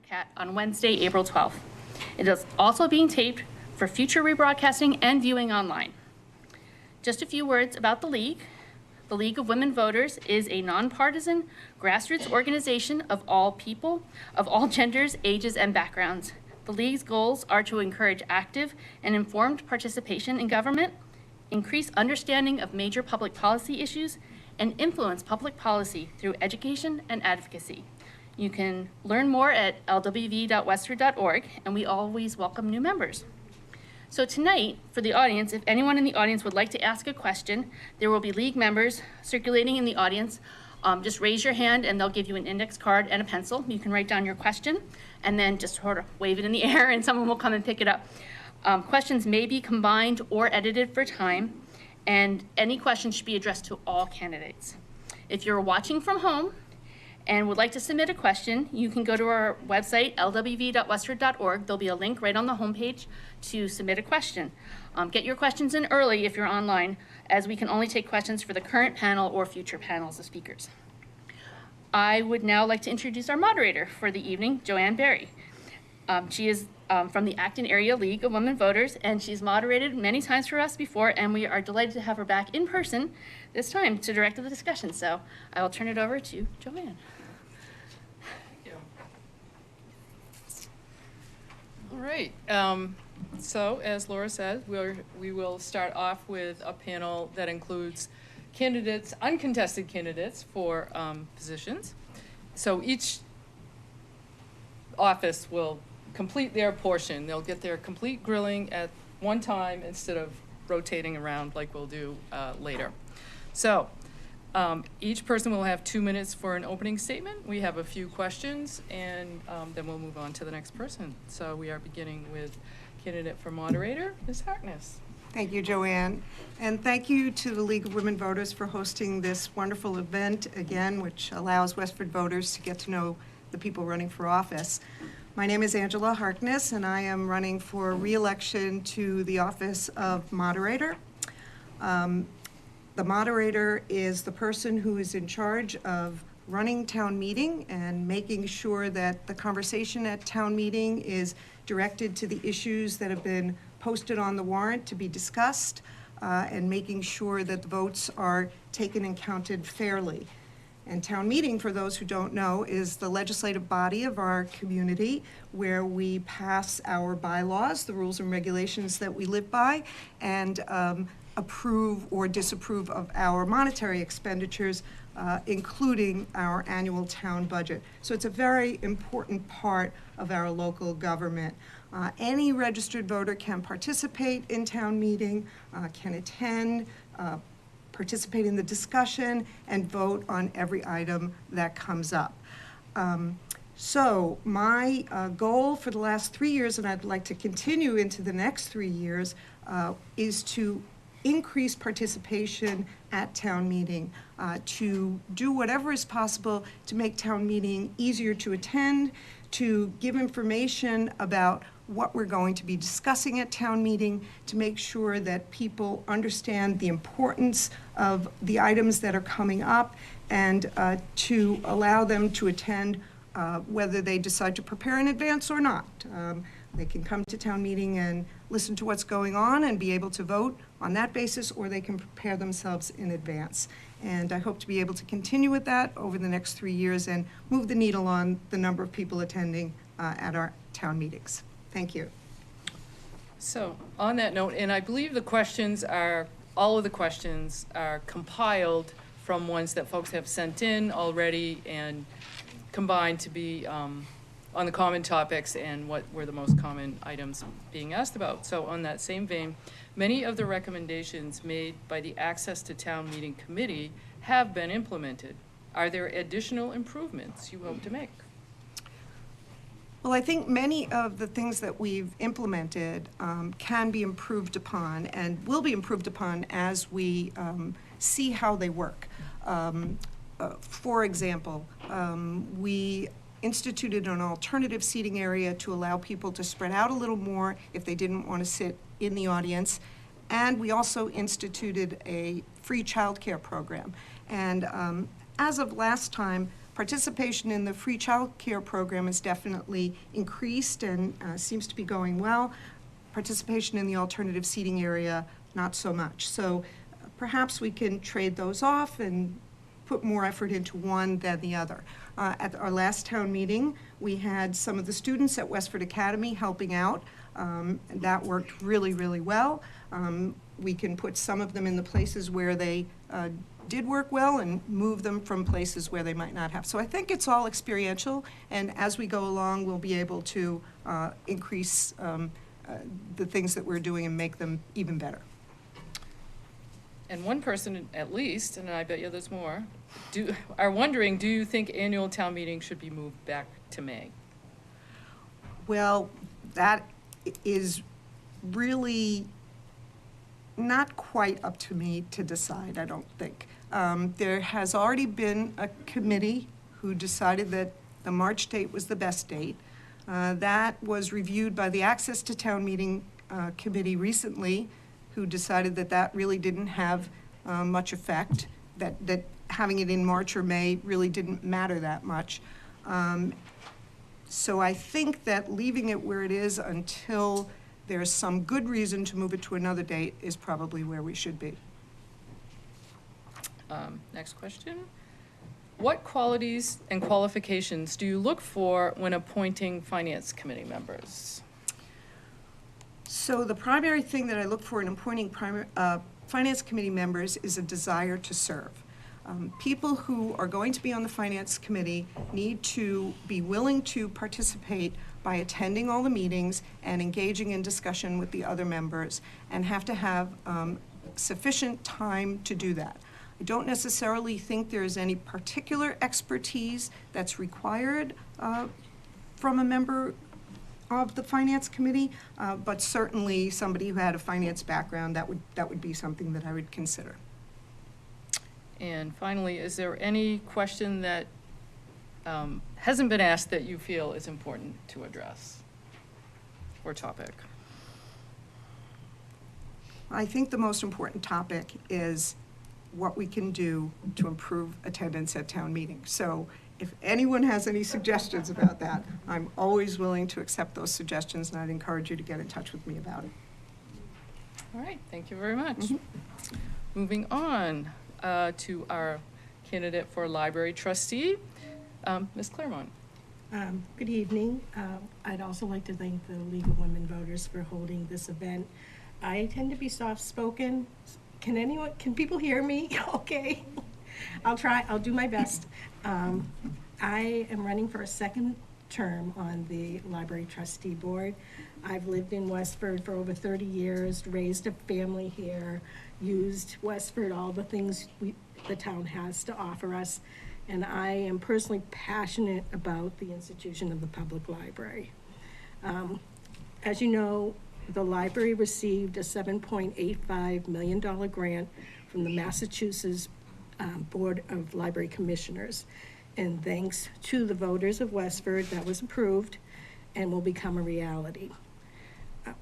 Cat on Wednesday, April 12th. It is also being taped for future rebroadcasting and viewing online. Just a few words about the League. The League of Women Voters is a nonpartisan grassroots organization of all people, of all genders, ages, and backgrounds. The League's goals are to encourage active and informed participation in government, increase understanding of major public policy issues, and influence public policy through education and advocacy. You can learn more at lwv.westford.org, and we always welcome new members. So tonight, for the audience, if anyone in the audience would like to ask a question, there will be League members circulating in the audience. Just raise your hand and they'll give you an index card and a pencil. You can write down your question and then just sort of wave it in the air and someone will come and pick it up. Questions may be combined or edited for time, and any questions should be addressed to all candidates. If you're watching from home and would like to submit a question, you can go to our website, lwv.westford.org. There'll be a link right on the homepage to submit a question. Get your questions in early if you're online, as we can only take questions for the current panel or future panels of speakers. I would now like to introduce our moderator for the evening, Joanne Berry. She is from the Acton Area League of Women Voters, and she's moderated many times for us before, and we are delighted to have her back in person this time to direct the discussion. So I will turn it over to Joanne. All right, so as Laura said, we will start off with a panel that includes candidates, uncontested candidates for positions. So each office will complete their portion. They'll get their complete grilling at one time instead of rotating around like we'll do later. So each person will have 2 minutes for an opening statement. We have a few questions, and then we'll move on to the next person. So we are beginning with candidate for moderator, Ms. Harkness. Thank you, Joanne. And thank you to the League of Women Voters for hosting this wonderful event, again, which allows Westford voters to get to know the people running for office. My name is Angela Harkness, and I am running for re-election to the office of moderator. The moderator is the person who is in charge of running town meeting and making sure that the conversation at town meeting is directed to the issues that have been posted on the warrant to be discussed, and making sure that the votes are taken and counted fairly. And town meeting, for those who don't know, is the legislative body of our community where we pass our bylaws, the rules and regulations that we live by, and approve or disapprove of our monetary expenditures, including our annual town budget. So it's a very important part of our local government. Any registered voter can participate in town meeting, can attend, participate in the discussion, and vote on every item that comes up. So my goal for the last 3 years, and I'd like to continue into the next 3 years, is to increase participation at town meeting, to do whatever is possible to make town meeting easier to attend, to give information about what we're going to be discussing at town meeting, to make sure that people understand the importance of the items that are coming up, and to allow them to attend whether they decide to prepare in advance or not. They can come to town meeting and listen to what's going on and be able to vote on that basis, or they can prepare themselves in advance. And I hope to be able to continue with that over the next 3 years and move the needle on the number of people attending at our town meetings. Thank you. So on that note, and I believe the questions are, all of the questions are compiled from ones that folks have sent in already and combined to be on the common topics and what were the most common items being asked about. So on that same vein, many of the recommendations made by the Access to Town Meeting Committee have been implemented. Are there additional improvements you hope to make? Well, I think many of the things that we've implemented can be improved upon and will be improved upon as we see how they work. For example, we instituted an alternative seating area to allow people to spread out a little more if they didn't want to sit in the audience. And we also instituted a free childcare program. And as of last time, Participation in the free childcare program is definitely increased and seems to be going well. Participation in the alternative seating area, not so much. So perhaps we can trade those off and put more effort into one than the other. At our last town meeting, we had some of the students at Westford Academy helping out. And that worked really, really well. We can put some of them in the places where they did work well and move them from places where they might not have. So I think it's all experiential, and as we go along, we'll be able to increase the things that we're doing and make them even better. And one person at least, and I bet you there's more, are wondering, do you think annual town meeting should be moved back to May? Well, that is really not quite up to me to decide, I don't think. There has already been a committee who decided that the March date was the best date. That was reviewed by the Access to Town Meeting Committee recently, who decided that that really didn't have much effect, that having it in March or May really didn't matter that much. So I think that leaving it where it is until there's some good reason to move it to another date is probably where we should be. Next question. What qualities and qualifications do you look for when appointing finance committee members? So the primary thing that I look for in appointing finance committee members is a desire to serve. People who are going to be on the finance committee need to be willing to participate by attending all the meetings and engaging in discussion with the other members, and have to have sufficient time to do that. I don't necessarily think there's any particular expertise that's required from a member of the finance committee, but certainly somebody who had a finance background, that would be something that I would consider. And finally, is there any question that hasn't been asked that you feel is important to address or topic? I think the most important topic is what we can do to improve attendance at town meetings. So if anyone has any suggestions about that, I'm always willing to accept those suggestions, and I'd encourage you to get in touch with me about it. All right, thank you very much. Mhm. Moving on to our candidate for library trustee, Ms. Claremont. Good evening. I'd also like to thank the League of Women Voters for holding this event. I tend to be soft-spoken. Can people hear me? Okay. I'll do my best. I am running for a second term on the library trustee board. I've lived in Westford for over 30 years, raised a family here, used Westford, all the things the town has to offer us, and I am personally passionate about the institution of the public library. As you know, the library received a $7.85 million grant from the Massachusetts Board of Library Commissioners. And thanks to the voters of Westford, that was approved and will become a reality.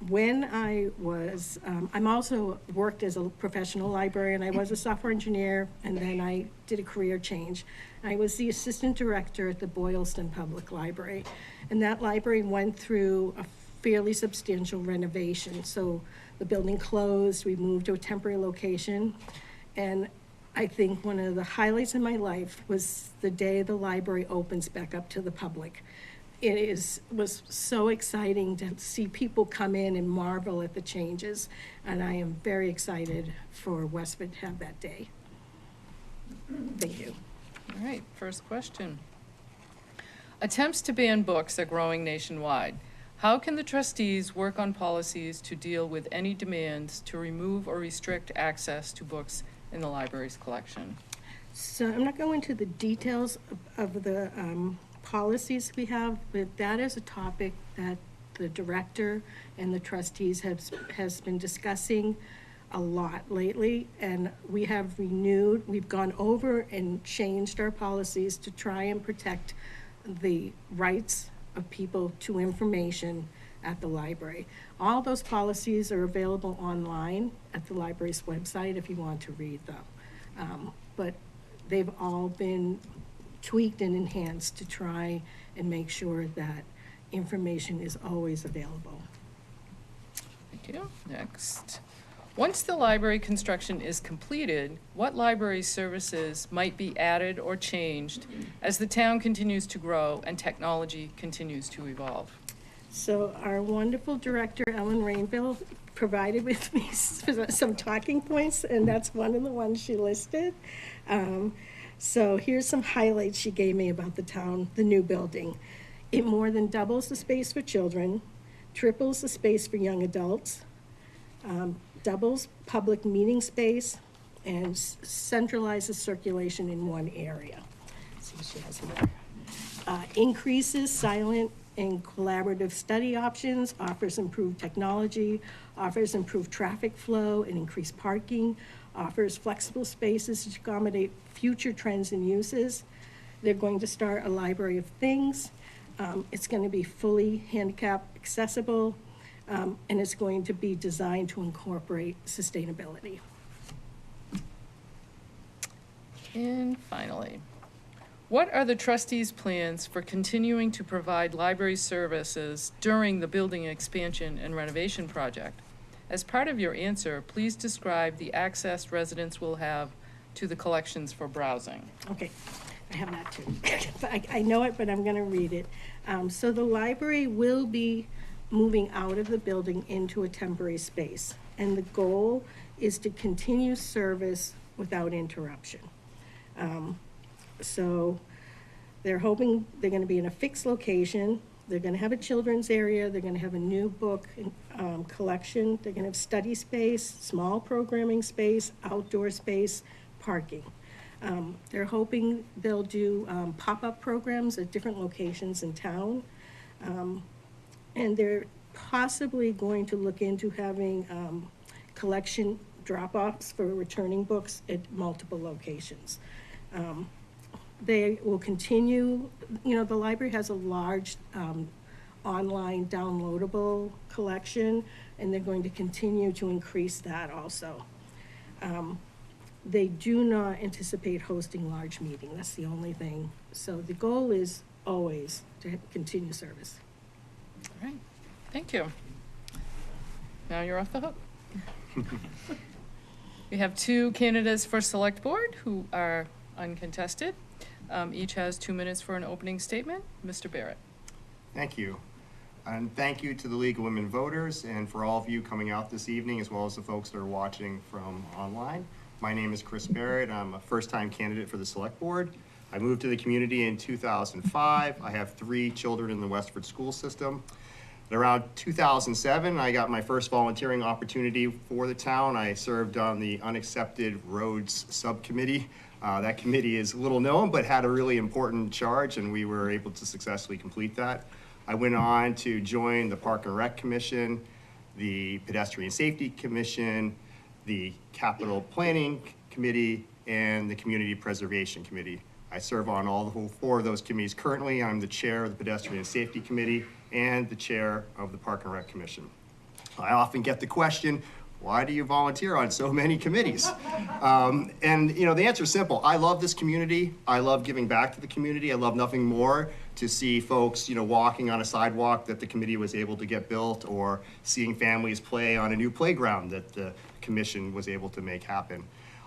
When I was, I'm also worked as a professional librarian. I was a software engineer, and then I did a career change. I was the assistant director at the Boylston Public Library, and that library went through a fairly substantial renovation. So the building closed, we moved to a temporary location, and I think one of the highlights in my life was the day the library opens back up to the public. Was so exciting to see people come in and marvel at the changes, and I am very excited for Westford to have that day. Thank you. All right, first question. Attempts to ban books are growing nationwide. How can the trustees work on policies to deal with any demands to remove or restrict access to books in the library's collection? So I'm not going into the details of the policies we have, but that is a topic that the director and the trustees has been discussing a lot lately, and we've gone over and changed our policies to try and protect the rights of people to information at the library. All those policies are available online at the library's website if you want to read them. But they've all been tweaked and enhanced to try and make sure that information is always available. Thank you. Next. Once the library construction is completed, what library services might be added or changed as the town continues to grow and technology continues to evolve? So our wonderful director, Ellen Rainville, provided with me some talking points, and that's one of the ones she listed. So here's some highlights she gave me about the town, the new building. It more than doubles the space for children, triples the space for young adults, doubles public meeting space, and centralizes circulation in one area. Let's see what she has here. Increases silent and collaborative study options, offers improved technology, offers improved traffic flow and increased parking, offers flexible spaces to accommodate future trends and uses. They're going to start a library of things. It's going to be fully handicap accessible, and it's going to be designed to incorporate sustainability. And finally, what are the trustees' plans for continuing to provide library services during the building expansion and renovation project? As part of your answer, please describe the access residents will have to the collections for browsing. Okay, I have that too. I know it, but I'm going to read it. So the library will be moving out of the building into a temporary space, and the goal is to continue service without interruption. So they're hoping they're going to be in a fixed location. They're going to have a children's area. They're going to have a new book collection. They're going to have study space, small programming space, outdoor space, parking. They're hoping they'll do pop-up programs at different locations in town. And they're possibly going to look into having collection drop-offs for returning books at multiple locations. They will continue, the library has a large online downloadable collection, and they're going to continue to increase that also. They do not anticipate hosting large meetings. That's the only thing. So the goal is always to continue service. All right, thank you. Now you're off the hook. We have two candidates for select board who are uncontested. Each has 2 minutes for an opening statement. Mr. Barrett. Thank you. And thank you to the League of Women Voters and for all of you coming out this evening, as well as the folks that are watching from online. My name is Chris Barrett. I'm a first-time candidate for the select board. I moved to the community in 2005. I have 3 children in the Westford school system. At around 2007, I got my first volunteering opportunity for the town. I served on the Unaccepted Roads Subcommittee. That committee is little known, but had a really important charge, and we were able to successfully complete that. I went on to join the Park and Rec Commission, the Pedestrian Safety Commission, the Capital Planning Committee, and the Community Preservation Committee. I serve on all 4 of those committees currently. I'm the chair of the Pedestrian Safety Committee and the chair of the Park and Rec Commission. I often get the question, why do you volunteer on so many committees? And the answer is simple. I love this community. I love giving back to the community. I love nothing more to see folks, walking on a sidewalk that the committee was able to get built, or seeing families play on a new playground that the commission was able to make happen.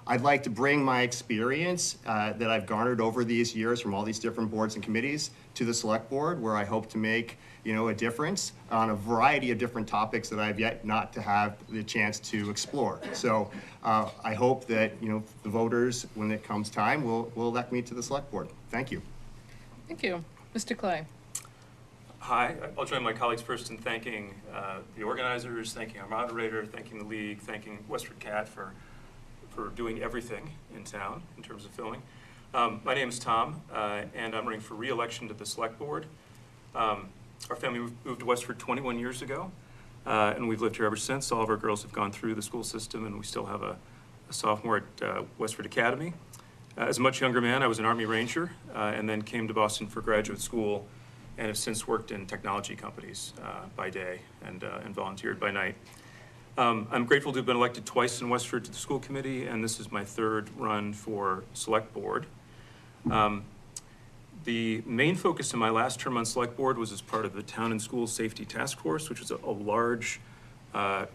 I'd like to bring my experience that I've garnered over these years from all these different boards and committees to the select board, where I hope to make a difference on a variety of different topics that I've yet not to have the chance to explore. So I hope that the voters, when it comes time, will elect me to the select board. Thank you. Thank you. Mr. Clay. Hi, I'll join my colleagues first in thanking the organizers, thanking our moderator, thanking the league, thanking Westford Cat for doing everything in town in terms of filming. My name is Tom, and I'm running for re-election to the select board. Our family moved to Westford 21 years ago, and we've lived here ever since. All of our girls have gone through the school system, and we still have a sophomore at Westford Academy. As a much younger man, I was an Army Ranger, and then came to Boston for graduate school, and have since worked in technology companies by day and volunteered by night. I'm grateful to have been elected twice in Westford to the school committee, and this is my 3rd run for select board. The main focus in my last term on select board was as part of the Town and School Safety Task Force, which was a large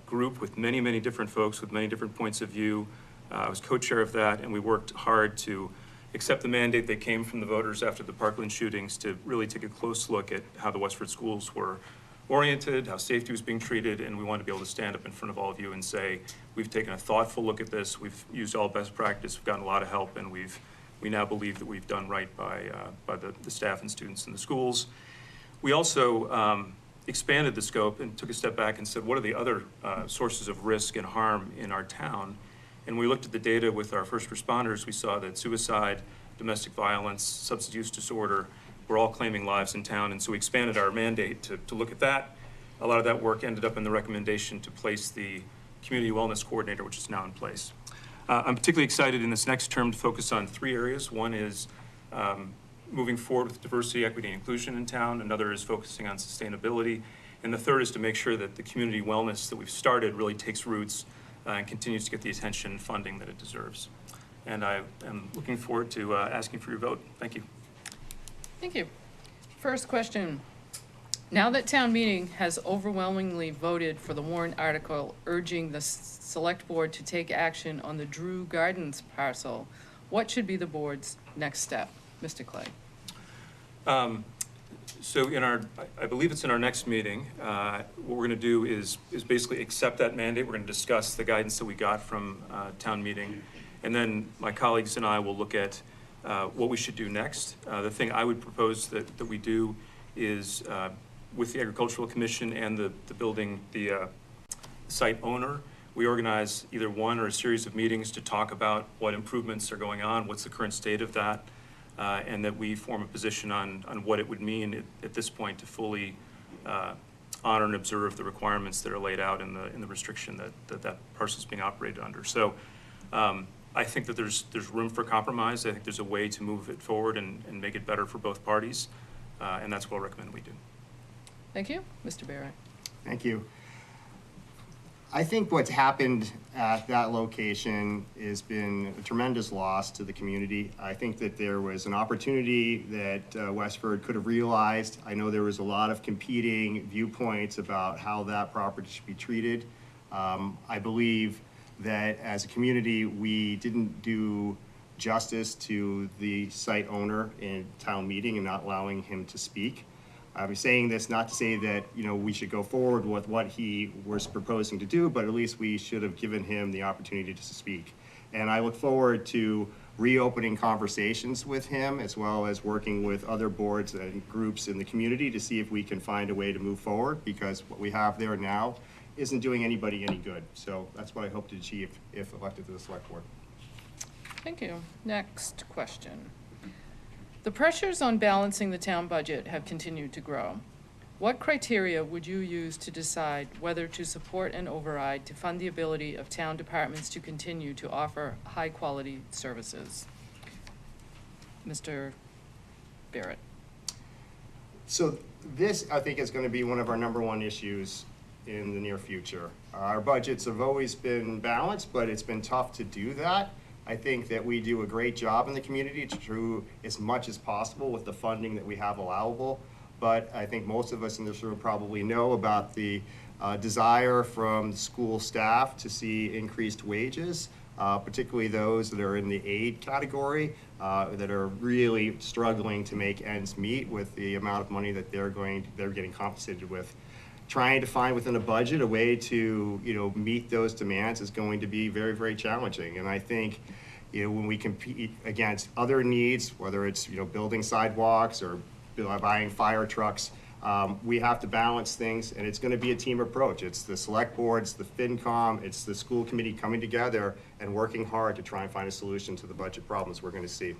group with many, many different folks with many different points of view. I was co-chair of that, and we worked hard to accept the mandate that came from the voters after the Parkland shootings to really take a close look at how the Westford schools were oriented, how safety was being treated, and we wanted to be able to stand up in front of all of you and say, we've taken a thoughtful look at this, we've used all best practice, we've gotten a lot of help, and we now believe that we've done right by the staff and students in the schools. We also expanded the scope and took a step back and said, what are the other sources of risk and harm in our town? And we looked at the data with our first responders. We saw that suicide, domestic violence, substance use disorder were all claiming lives in town. And so we expanded our mandate to look at that. A lot of that work ended up in the recommendation to place the community wellness coordinator, which is now in place. I'm particularly excited in this next term to focus on 3 areas. One is moving forward with diversity, equity, and inclusion in town. Another is focusing on sustainability. And the third is to make sure that the community wellness that we've started really takes roots and continues to get the attention and funding that it deserves. And I am looking forward to asking for your vote. Thank you. Thank you. First question. Now that town meeting has overwhelmingly voted for the warrant article urging the select board to take action on the Drew Gardens parcel, what should be the board's next step? Mr. Clay. So I believe it's in our next meeting, what we're gonna do is basically accept that mandate. We're gonna discuss the guidance that we got from town meeting. And then my colleagues and I will look at what we should do next. The thing I would propose that we do is with the Agricultural Commission and the site owner, we organize either one or a series of meetings to talk about what improvements are going on, what's the current state of that, and that we form a position on what it would mean at this point to fully honor and observe the requirements that are laid out in the restriction that parcel is being operated under. So I think that there's room for compromise. I think there's a way to move it forward and make it better for both parties, and that's what I'll recommend we do. Thank you. Mr. Barrett. Thank you. I think what's happened at that location has been a tremendous loss to the community. I think that there was an opportunity that Westford could have realized. I know there was a lot of competing viewpoints about how that property should be treated. I believe that as a community, we didn't do justice to the site owner in town meeting and not allowing him to speak. I'm saying this not to say that, you know, we should go forward with what he was proposing to do, but at least we should have given him the opportunity to speak. And I look forward to reopening conversations with him, as well as working with other boards and groups in the community to see if we can find a way to move forward, because what we have there now isn't doing anybody any good. So that's what I hope to achieve if elected to the select board. Thank you. Next question. The pressures on balancing the town budget have continued to grow. What criteria would you use to decide whether to support an override to fund the ability of town departments to continue to offer high-quality services? Mr. Barrett. So this, I think, is going to be one of our #1 issues in the near future. Our budgets have always been balanced, but it's been tough to do that. I think that we do a great job in the community to do as much as possible with the funding that we have allowable. But I think most of us in this room probably know about the desire from school staff to see increased wages, particularly those that are in the aid category, that are really struggling to make ends meet with the amount of money that they're getting compensated with. Trying to find within a budget a way to, you know, meet those demands is going to be very, very challenging. And I think, you know, when we compete against other needs, whether it's, you know, building sidewalks or buying fire trucks, we have to balance things, and it's going to be a team approach. It's the select boards, the FinCom, it's the school committee coming together and working hard to try and find a solution to the budget problems we're going to see.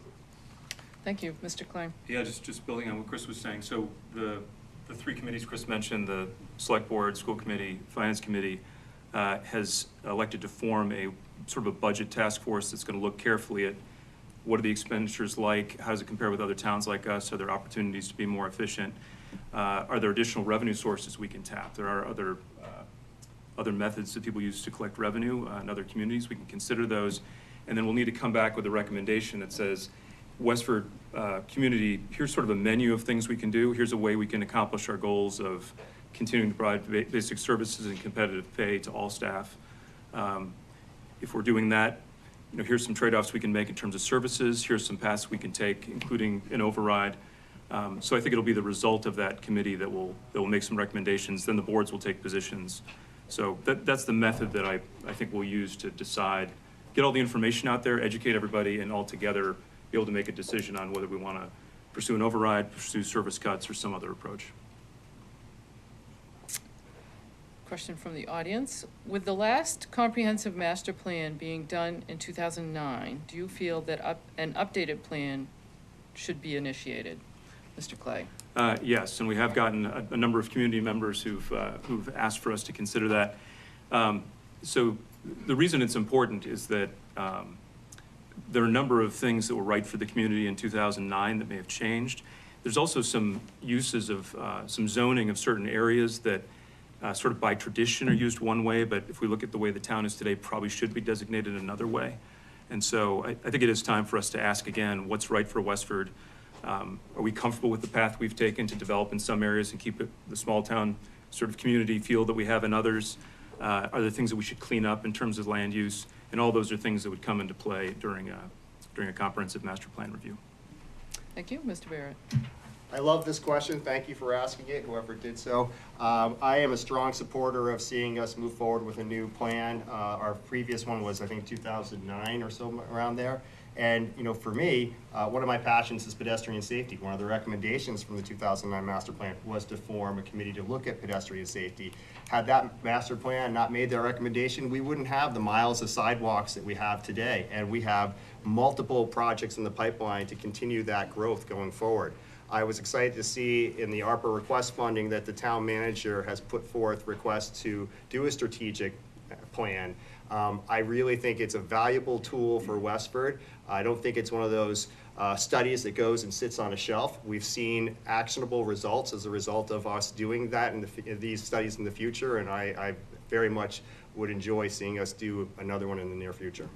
Thank you. Mr. Clay. Yeah, just building on what Chris was saying. So the 3 committees Chris mentioned, the select board, school committee, finance committee, has elected to form a sort of a budget task force that's going to look carefully at what are the expenditures like, how does it compare with other towns like us, are there opportunities to be more efficient, are there additional revenue sources we can tap, there are other methods that people use to collect revenue in other communities, we can consider those, and then we'll need to come back with a recommendation that says, Westford community, here's sort of a menu of things we can do. Here's a way we can accomplish our goals of continuing to provide basic services and competitive pay to all staff. If we're doing that, here's some trade-offs we can make in terms of services. Here's some paths we can take, including an override. So I think it'll be the result of that committee that will make some recommendations. Then the boards will take positions. So that's the method that I think we'll use to decide, get all the information out there, educate everybody, and all together be able to make a decision on whether we want to pursue an override, pursue service cuts, or some other approach. Question from the audience. With the last comprehensive master plan being done in 2009, do you feel that an updated plan should be initiated? Mr. Clay. Yes, and we have gotten a number of community members who've asked for us to consider that. So the reason it's important is that there are a number of things that were right for the community in 2009 that may have changed. There's also some uses of some zoning of certain areas that sort of by tradition are used one way, but if we look at the way the town is today, probably should be designated another way. And so I think it is time for us to ask again, what's right for Westford? Are we comfortable with the path we've taken to develop in some areas and keep it the small town sort of community feel that we have in others? Are there things that we should clean up in terms of land use? And all those are things that would come into play during a comprehensive master plan review. Thank you. Mr. Barrett. I love this question. Thank you for asking it, whoever did so. I am a strong supporter of seeing us move forward with a new plan. Our previous one was, I think, 2009 or so, around there. And, for me, one of my passions is pedestrian safety. One of the recommendations from the 2009 master plan was to form a committee to look at pedestrian safety. Had that master plan not made that recommendation, we wouldn't have the miles of sidewalks that we have today. And we have multiple projects in the pipeline to continue that growth going forward. I was excited to see in the ARPA request funding that the town manager has put forth requests to do a strategic plan. I really think it's a valuable tool for Westford. I don't think it's one of those studies that goes and sits on a shelf. We've seen actionable results as a result of us doing that in these studies in the future, and I very much would enjoy seeing us do another one in the near future.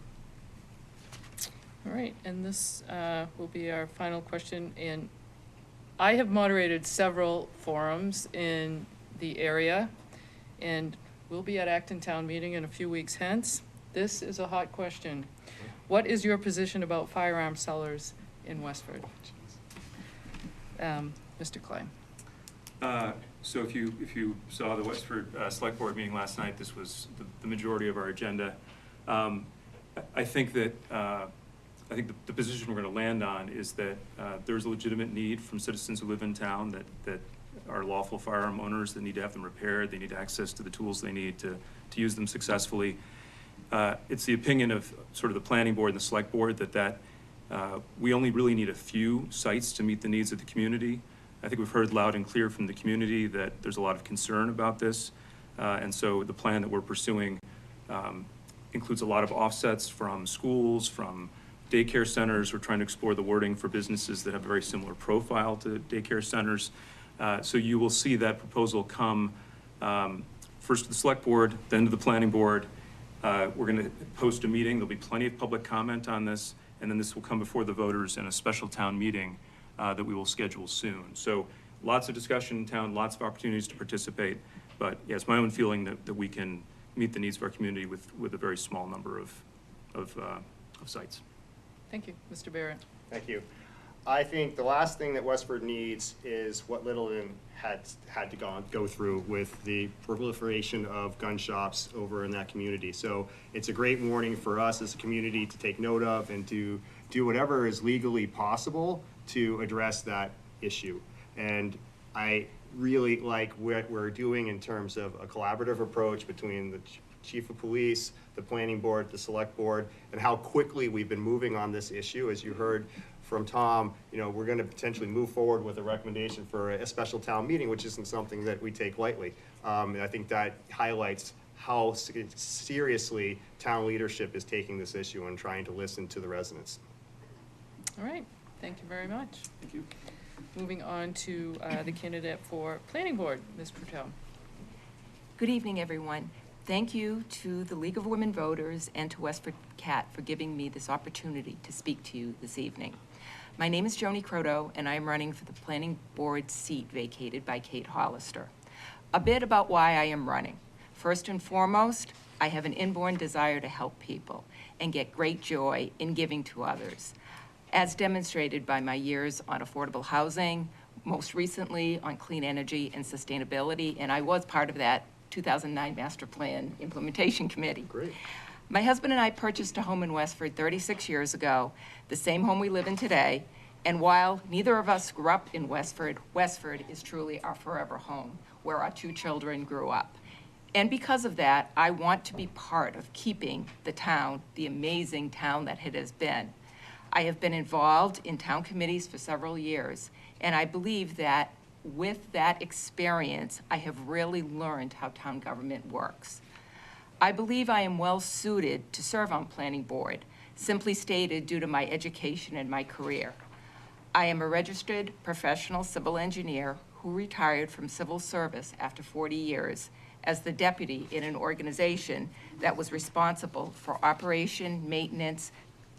All right, and this will be our final question. And I have moderated several forums in the area, and we'll be at Acton Town Meeting in a few weeks hence. This is a hot question. What is your position about firearm sellers in Westford? Mr. Clay. So if you saw the Westford Select Board meeting last night, this was the majority of our agenda. I think that the position we're going to land on is that there's a legitimate need from citizens who live in town that are lawful firearm owners that need to have them repaired. They need access to the tools they need to use them successfully. It's the opinion of sort of the planning board and the select board that we only really need a few sites to meet the needs of the community. I think we've heard loud and clear from the community that there's a lot of concern about this. And so the plan that we're pursuing includes a lot of offsets from schools, from daycare centers. We're trying to explore the wording for businesses that have a very similar profile to daycare centers. So you will see that proposal come first to the select board, then to the planning board. We're going to host a meeting. There'll be plenty of public comment on this, and then this will come before the voters in a special town meeting that we will schedule soon. So lots of discussion in town, lots of opportunities to participate, but yeah, it's my own feeling that we can meet the needs of our community with a very small number of sites. Thank you. Mr. Barrett. Thank you. I think the last thing that Westford needs is what Littleton had to go through with the proliferation of gun shops over in that community. So it's a great warning for us as a community to take note of and to do whatever is legally possible to address that issue. And I really like what we're doing in terms of a collaborative approach between the chief of police, the planning board, the select board, and how quickly we've been moving on this issue. As you heard from Tom, we're going to potentially move forward with a recommendation for a special town meeting, which isn't something that we take lightly. And I think that highlights how seriously town leadership is taking this issue and trying to listen to the residents. All right. Thank you very much. Thank you. Moving on to the candidate for planning board, Ms. Purtell. Good evening, everyone. Thank you to the League of Women Voters and to Westford Cat for giving me this opportunity to speak to you this evening. My name is Joni Croto, and I am running for the Planning Board seat vacated by Kate Hollister. A bit about why I am running. First and foremost, I have an inborn desire to help people and get great joy in giving to others, as demonstrated by my years on affordable housing, most recently on clean energy and sustainability, and I was part of that 2009 Master Plan Implementation Committee. Great. My husband and I purchased a home in Westford 36 years ago, the same home we live in today, and while neither of us grew up in Westford, Westford is truly our forever home, where our 2 children grew up. And because of that, I want to be part of keeping the town, the amazing town that it has been. I have been involved in town committees for several years, and I believe that with that experience, I have really learned how town government works. I believe I am well suited to serve on planning board, simply stated due to my education and my career. I am a registered professional civil engineer who retired from civil service after 40 years as the deputy in an organization that was responsible for operation, maintenance,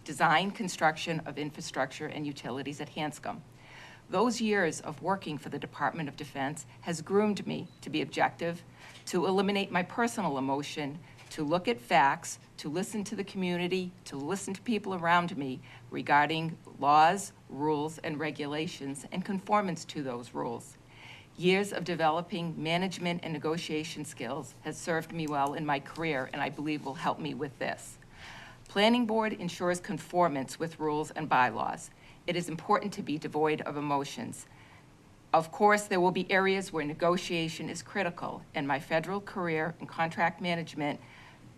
design, construction of infrastructure and utilities at Hanscom. Those years of working for the Department of Defense has groomed me to be objective, to eliminate my personal emotion, to look at facts, to listen to the community, to listen to people around me regarding laws, rules, and regulations and conformance to those rules. Years of developing management and negotiation skills has served me well in my career, and I believe will help me with this. Planning board ensures conformance with rules and bylaws. It is important to be devoid of emotions. Of course, there will be areas where negotiation is critical, and my federal career and contract management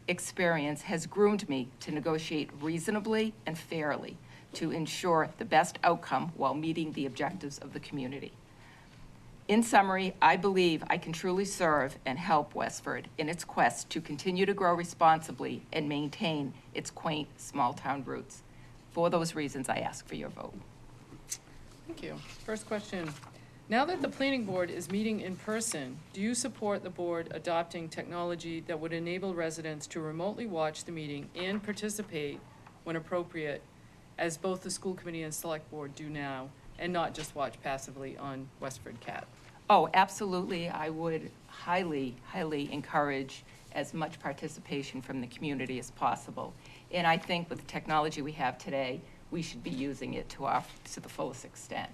experience has groomed me to negotiate reasonably and fairly to ensure the best outcome while meeting the objectives of the community. In summary, I believe I can truly serve and help Westford in its quest to continue to grow responsibly and maintain its quaint small-town roots. For those reasons, I ask for your vote. Thank you. First question. Now that the planning board is meeting in person, do you support the board adopting technology that would enable residents to remotely watch the meeting and participate when appropriate, as both the school committee and select board do now, and not just watch passively on Westford Cat? Oh, absolutely. I would highly, highly encourage as much participation from the community as possible. And I think with the technology we have today, we should be using it to the fullest extent.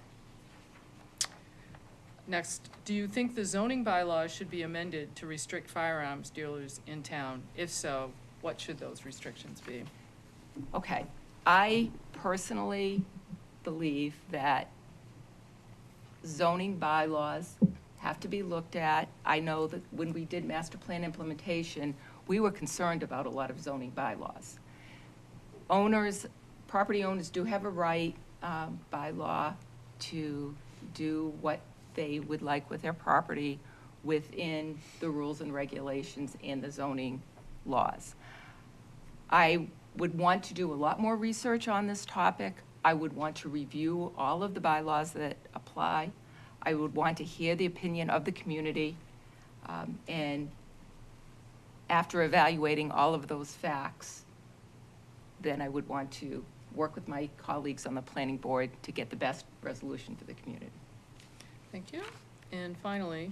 Next, do you think the zoning bylaws should be amended to restrict firearms dealers in town? If so, what should those restrictions be? Okay. I personally believe that zoning bylaws have to be looked at. I know that when we did master plan implementation, we were concerned about a lot of zoning bylaws. Property owners do have a right by law to do what they would like with their property within the rules and regulations and the zoning laws. I would want to do a lot more research on this topic. I would want to review all of the bylaws that apply. I would want to hear the opinion of the community. And after evaluating all of those facts, then I would want to work with my colleagues on the planning board to get the best resolution for the community. Thank you. And finally,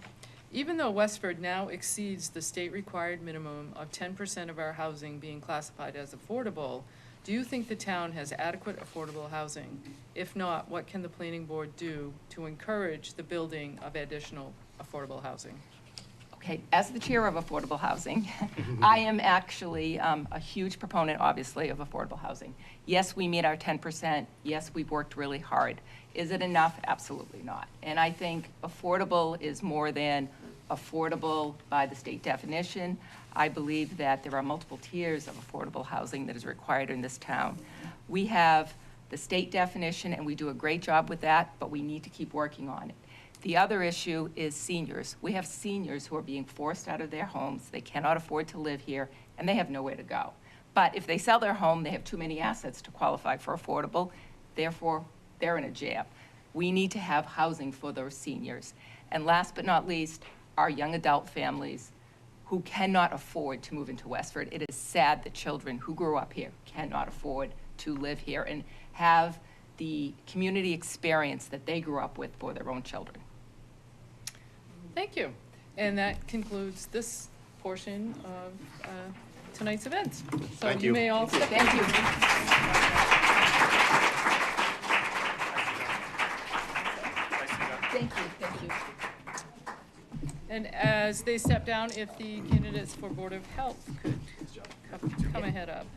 even though Westford now exceeds the state-required minimum of 10% of our housing being classified as affordable, do you think the town has adequate affordable housing? If not, what can the planning board do to encourage the building of additional affordable housing? Okay, as the chair of affordable housing, I am actually a huge proponent, obviously, of affordable housing. Yes, we meet our 10%. Yes, we've worked really hard. Is it enough? Absolutely not. And I think affordable is more than affordable by the state definition. I believe that there are multiple tiers of affordable housing that is required in this town. We have the state definition, and we do a great job with that, but we need to keep working on it. The other issue is seniors. We have seniors who are being forced out of their homes. They cannot afford to live here, and they have nowhere to go. But if they sell their home, they have too many assets to qualify for affordable. Therefore, they're in a jam. We need to have housing for those seniors. And last but not least, our young adult families who cannot afford to move into Westford. It is sad that children who grew up here cannot afford to live here and have the community experience that they grew up with for their own children. Thank you. And that concludes this portion of tonight's event. So Thank you you. may all step. Thank you. Thank you. And as they step down, if the candidates for Board of Health could come ahead up.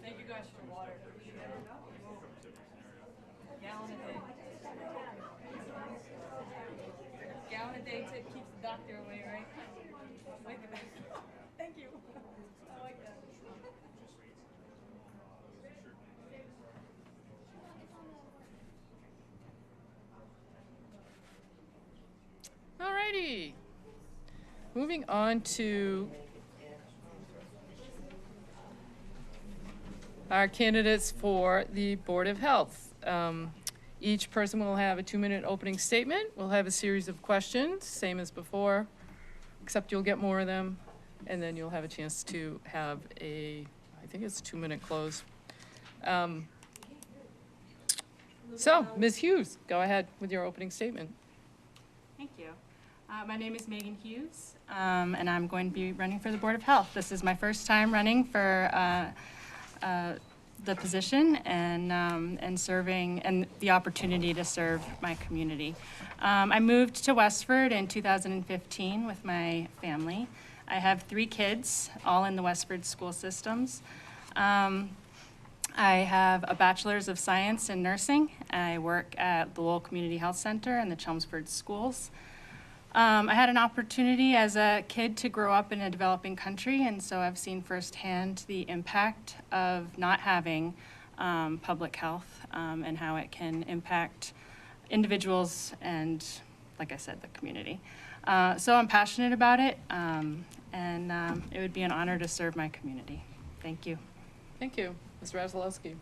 Thank you guys for water. Gallon a day. Gallon a day keeps the doctor away, right? Thank you. I like that. All righty. Moving on to our candidates for the Board of Health. Each person will have a 2-minute opening statement. We'll have a series of questions, same as before, except you'll get more of them, and then you'll have a chance to have I think it's a 2-minute close. So, Ms. Hughes, go ahead with your opening statement. Thank you. My name is Megan Hughes, and I'm going to be running for the Board of Health. This is my first time running for the position and serving, and the opportunity to serve my community. I moved to Westford in 2015 with my family. I have 3 kids, all in the Westford school systems. I have a bachelor's of science in nursing. I work at the Lowell Community Health Center and the Chelmsford schools. I had an opportunity as a kid to grow up in a developing country, and so I've seen firsthand the impact of not having public health and how it can impact individuals and, like I said, the community. So I'm passionate about it, and it would be an honor to serve my community. Thank you. Thank you. Ms. Rasolowski.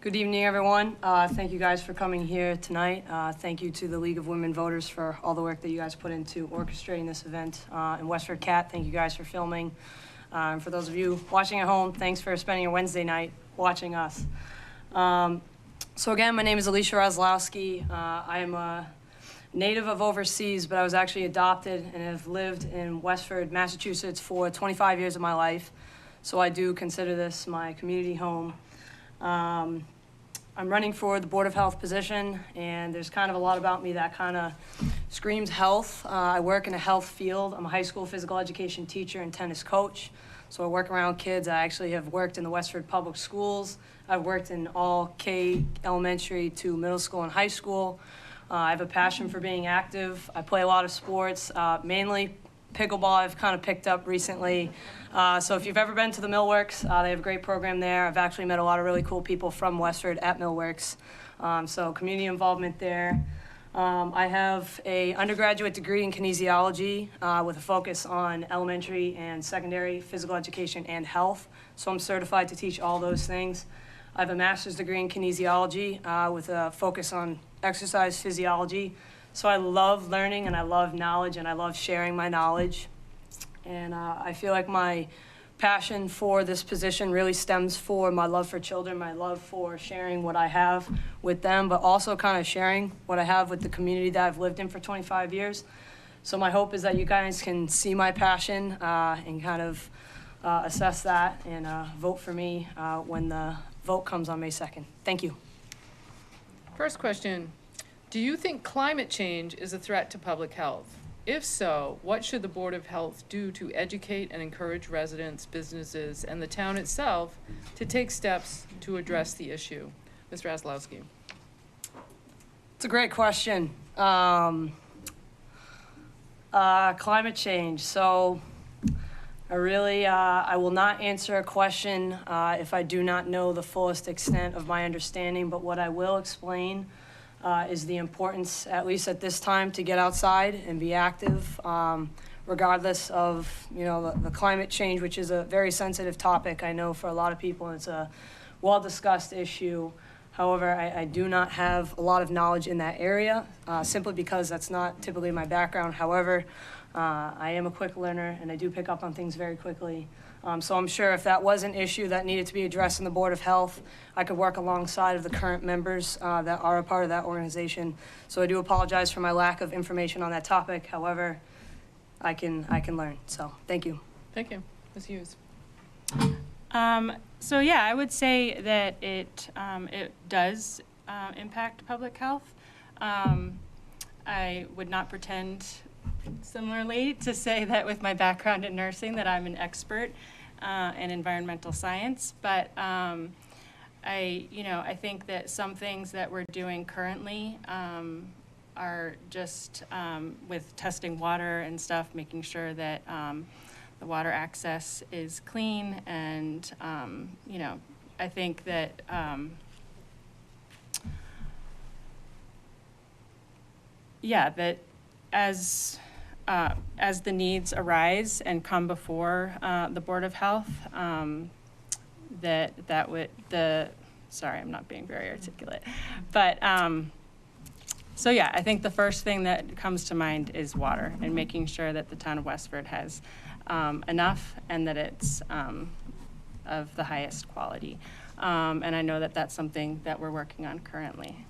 Good evening, everyone. Thank you guys for coming here tonight. Thank you to the League of Women Voters for all the work that you guys put into orchestrating this event. And Westford Cat, thank you guys for filming. And for those of you watching at home, thanks for spending a Wednesday night watching us. So again, my name is Alicia Rasolowski. I am a native of overseas, but I was actually adopted and have lived in Westford, Massachusetts for 25 years of my life. So I do consider this my community home. I'm running for the Board of Health position, and there's kind of a lot about me that kind of screams health. I work in a health field. I'm a high school physical education teacher and tennis coach. So I work around kids. I actually have worked in the Westford public schools. I've worked in all K elementary to middle school and high school. I have a passion for being active. I play a lot of sports, mainly pickleball I've kind of picked up recently. So if you've ever been to the Millworks, they have a great program there. I've actually met a lot of really cool people from Westford at Millworks. So community involvement there. I have an undergraduate degree in kinesiology with a focus on elementary and secondary physical education and health. So I'm certified to teach all those things. I have a master's degree in kinesiology with a focus on exercise physiology. So I love learning and I love knowledge and I love sharing my knowledge. And I feel like my passion for this position really stems for my love for children, my love for sharing what I have with them, but also kind of sharing what I have with the community that I've lived in for 25 years. So my hope is that you guys can see my passion and kind of assess that and vote for me when the vote comes on May 2nd. Thank you. First question, do you think climate change is a threat to public health? If so, what should the Board of Health do to educate and encourage residents, businesses, and the town itself to take steps to address the issue? Ms. Raslowski. It's a great question. Climate change. So I will not answer a question if I do not know the fullest extent of my understanding, but what I will explain is the importance, at least at this time, to get outside and be active, regardless of, the climate change, which is a very sensitive topic, I know, for a lot of people, and it's a well-discussed issue. However, I do not have a lot of knowledge in that area, simply because that's not typically my background. However, I am a quick learner, and I do pick up on things very quickly. So I'm sure if that was an issue that needed to be addressed in the Board of Health, I could work alongside of the current members that are a part of that organization. So I do apologize for my lack of information on that topic. However, I can learn. So thank you. Thank you. Ms. Hughes. So yeah, I would say that it does impact public health. I would not pretend similarly to say that with my background in nursing that I'm an expert in environmental science, but I think that some things that we're doing currently are just with testing water and stuff, making sure that the water access is clean, and I think that that as the needs arise and come before the Board of Health, sorry, I'm not being very articulate, but so yeah, I think the first thing that comes to mind is water, and making sure that the town of Westford has enough, and that it's of the highest quality. And I know that that's something that we're working on currently.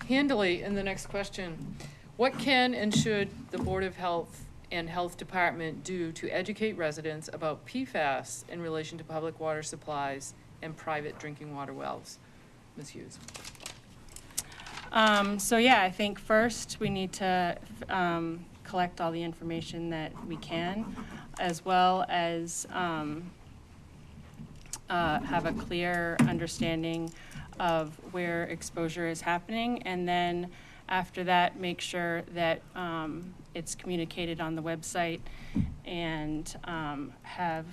Handily, in the next question, what can and should the Board of Health and Health Department do to educate residents about PFAS in relation to public water supplies and private drinking water wells? Ms. Hughes. So yeah, I think first we need to collect all the information that we can, as well as have a clear understanding of where exposure is happening, and then after that, make sure that it's communicated on the website, and have,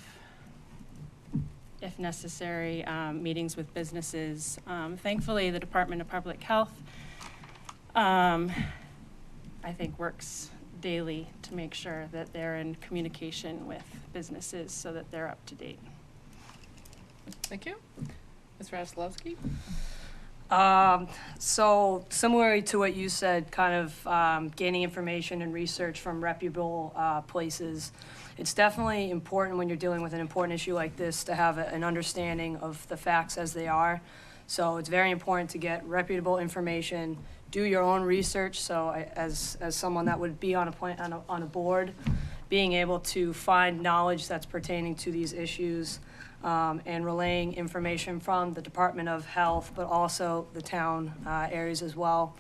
if necessary, meetings with businesses. Thankfully, the Department of Public Health, I think, works daily to make sure that they're in communication with businesses so that they're up to date. Thank you. Ms. Raslowski. So similarly to what you said, kind of gaining information and research from reputable places, it's definitely important when you're dealing with an important issue like this to have an understanding of the facts as they are. So it's very important to get reputable information, do your own research. So as someone that would be on a board, being able to find knowledge that's pertaining to these issues, and relaying information from the Department of Health, but also the town areas as well.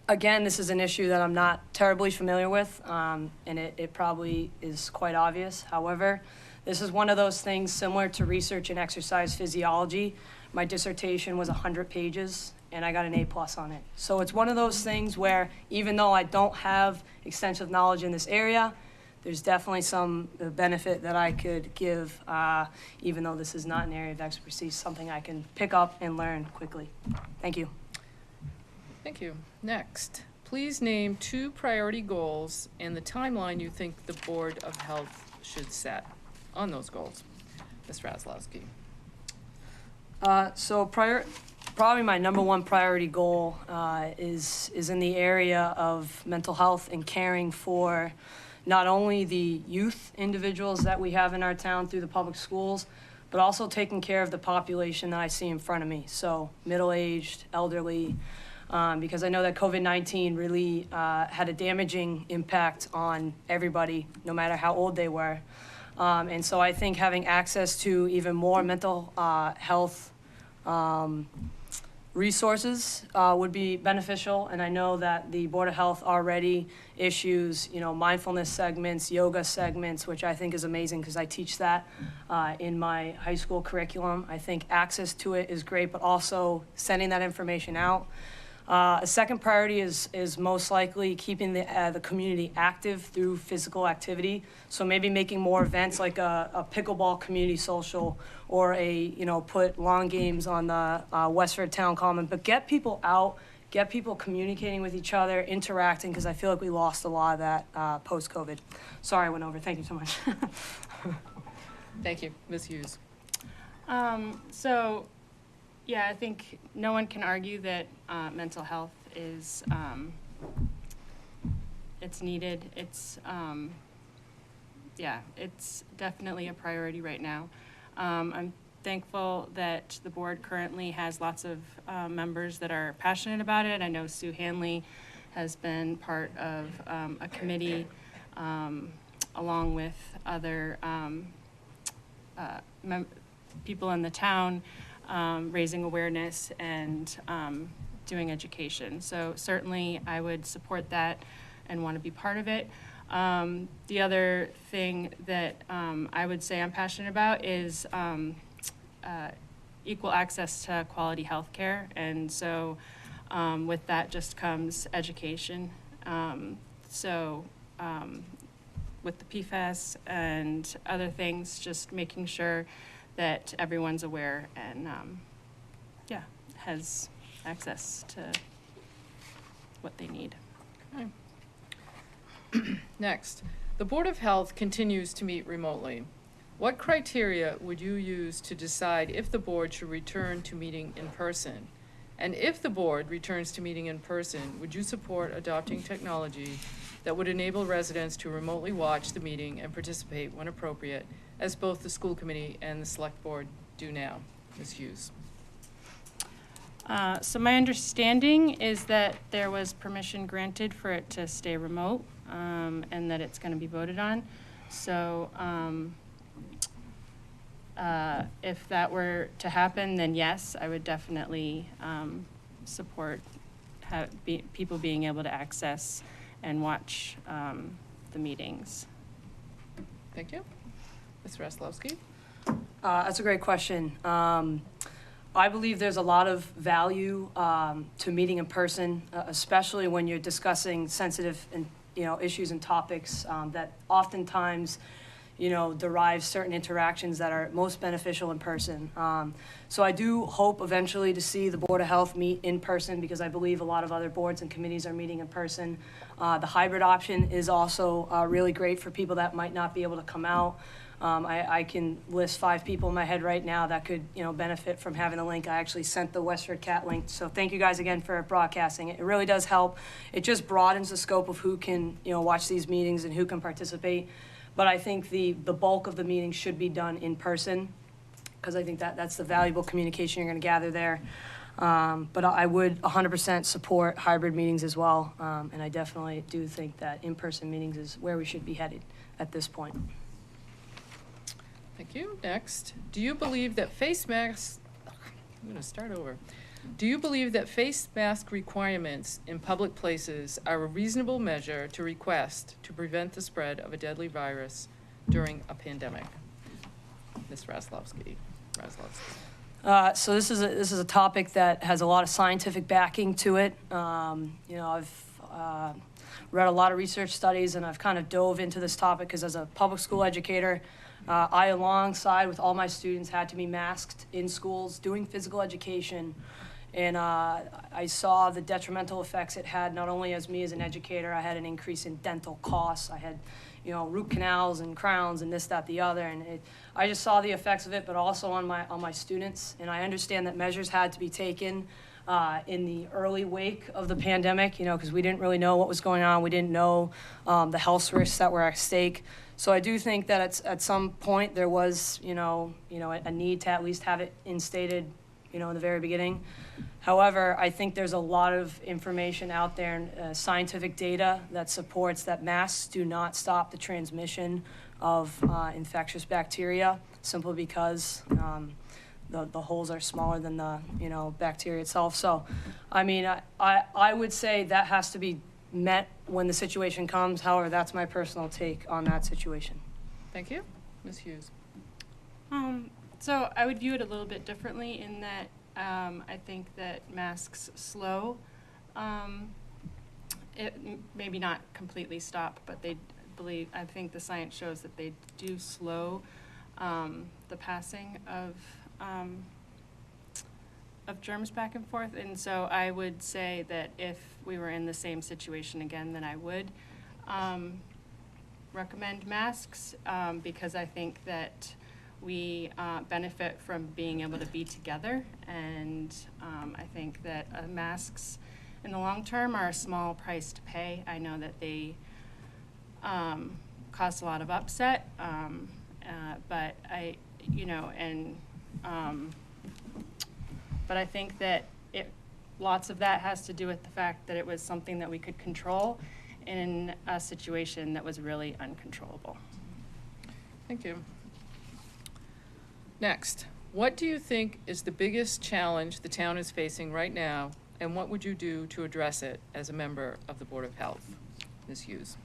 Again, this is an issue that I'm not terribly familiar with, and it probably is quite obvious. However, this is one of those things similar to research and exercise physiology. My dissertation was 100 pages, and I got an A+ on it. So it's one of those things where even though I don't have extensive knowledge in this area, there's definitely some benefit that I could give, even though this is not an area of expertise, something I can pick up and learn quickly. Thank you. Thank you. Next, please name 2 priority goals and the timeline you think the Board of Health should set on those goals. Ms. Raslowski. So probably my number 1 priority goal is in the area of mental health and caring for not only the youth individuals that we have in our town through the public schools, but also taking care of the population that I see in front of me. So middle-aged, elderly, because I know that COVID-19 really had a damaging impact on everybody, no matter how old they were. And so I think having access to even more mental health resources would be beneficial. And I know that the Board of Health already issues, mindfulness segments, yoga segments, which I think is amazing because I teach that in my high school curriculum. I think access to it is great, but also sending that information out. A second priority is most likely keeping the community active through physical activity. So maybe making more events like a pickleball community social, or put lawn games on the Westford Town Common, but get people out, get people communicating with each other, interacting, because I feel like we lost a lot of that post-COVID. Sorry, I went over. Thank you so much. Thank you. Ms. Hughes. Yeah, I think no one can argue that mental health is, it's needed. It's definitely a priority right now. I'm thankful that the board currently has lots of members that are passionate about it. I know Sue Hanley has been part of a committee along with other people in the town, raising awareness and doing education. So certainly I would support that and want to be part of it. The other thing that I would say I'm passionate about is equal access to quality health care. And so with that just comes education. With the PFAS and other things, just making sure that everyone's aware and has access to what they need. Next, the Board of Health continues to meet remotely. What criteria would you use to decide if the board should return to meeting in person? And if the board returns to meeting in person, would you support adopting technology that would enable residents to remotely watch the meeting and participate when appropriate, as both the school committee and the select board do now? Ms. Hughes. So my understanding is that there was permission granted for it to stay remote, and that it's going to be voted on. So if that were to happen, then yes, I would definitely support people being able to access and watch the meetings. Thank you. Ms. Raslowski. That's a great question. I believe there's a lot of value to meeting in person, especially when you're discussing sensitive and issues and topics that oftentimes derive certain interactions that are most beneficial in person. So I do hope eventually to see the Board of Health meet in person, because I believe a lot of other boards and committees are meeting in person. The hybrid option is also really great for people that might not be able to come out. I can list 5 people in my head right now that could, benefit from having a link. I actually sent the Westford Cat link. So thank you guys again for broadcasting. It really does help. It just broadens the scope of who can, watch these meetings and who can participate. But I think the bulk of the meetings should be done in person, because I think that's the valuable communication you're going to gather there. But I would 100% support hybrid meetings as well. And I definitely do think that in-person meetings is where we should be headed at this point. Thank you. Next, do you believe that face masks, I'm going to start over. Do you believe that face mask requirements in public places are a reasonable measure to request to prevent the spread of a deadly virus during a pandemic? Ms. Raslowski. So this is a topic that has a lot of scientific backing to it. I've read a lot of research studies, and I've kind of dove into this topic because as a public school educator, I, alongside with all my students, had to be masked in schools doing physical education. And I saw the detrimental effects it had, not only as me as an educator. I had an increase in dental costs. I had, root canals and crowns and this, that, the other. And I just saw the effects of it, but also on my students. And I understand that measures had to be taken in the early wake of the pandemic, because we didn't really know what was going on. We didn't know the health risks that were at stake. So I do think that at some point there was, a need to at least have it instated, in the very beginning. However, I think there's a lot of information out there, scientific data that supports that masks do not stop the transmission of infectious bacteria, simply because the holes are smaller than the, bacteria itself. So, I mean, I would say that has to be met when the situation comes. However, that's my personal take on that situation. Thank you. Ms. Hughes? So I would view it a little bit differently in that I think that masks slow. Maybe not completely stop, but I think the science shows that they do slow the passing of germs back and forth. And so I would say that if we were in the same situation again, then I would recommend masks because I think that we benefit from being able to be together. And I think that masks in the long term are a small price to pay. I know that they cause a lot of upset, but but I think that lots of that has to do with the fact that it was something that we could control in a situation that was really uncontrollable. Thank you. Next, what do you think is the biggest challenge the town is facing right now, and what would you do to address it as a member of the Board of Health? Ms. Hughes.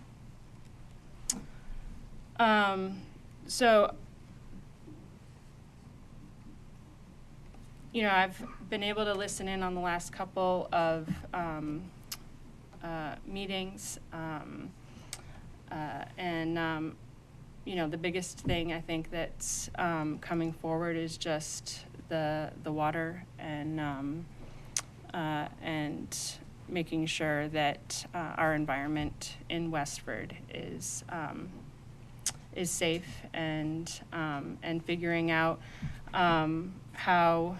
So, I've been able to listen in on the last couple of meetings, the biggest thing I think that's coming forward is just the water and making sure that our environment in Westford is safe and figuring out how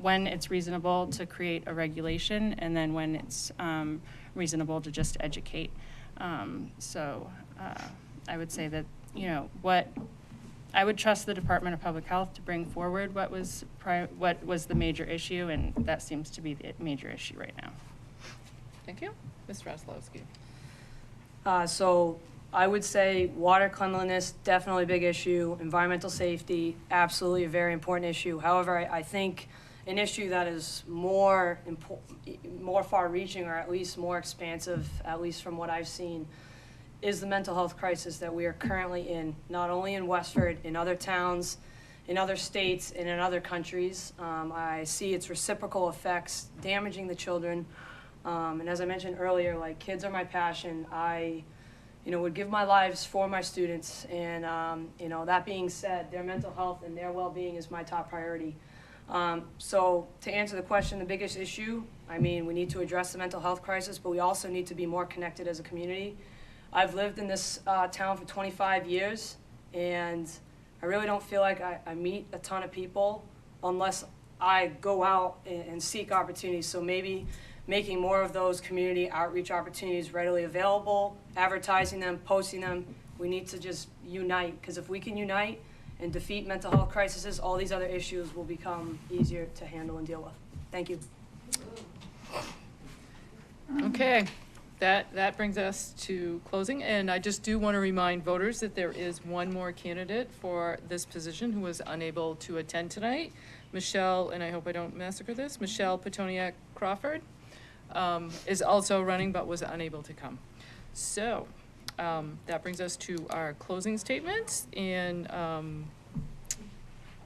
when it's reasonable to create a regulation and then when it's reasonable to just educate. I would say that, I would trust the Department of Public Health to bring forward what was the major issue, and that seems to be the major issue right now. Thank you. Ms. Roslowski. So I would say water cleanliness, definitely a big issue. Environmental safety, absolutely a very important issue. However, I think an issue that is more far-reaching, or at least more expansive, at least from what I've seen, is the mental health crisis that we are currently in, not only in Westford, in other towns, in other states, and in other countries. I see its reciprocal effects damaging the children. And as I mentioned earlier, kids are my passion. I would give my lives for my students. And, that being said, their mental health and their well-being is my top priority. So to answer the question, the biggest issue, we need to address the mental health crisis, but we also need to be more connected as a community. I've lived in this town for 25 years, and I really don't feel like I meet a ton of people unless I go out and seek opportunities. So maybe making more of those community outreach opportunities readily available, advertising them, posting them. We need to just unite, because if we can unite and defeat mental health crises, all these other issues will become easier to handle and deal with. Thank you. Okay. That brings us to closing, and I just do want to remind voters that there is one more candidate for this position who was unable to attend tonight. Michelle, and I hope I don't massacre this, Michelle Petoniak Crawford is also running but was unable to come. So that brings us to our closing statements, and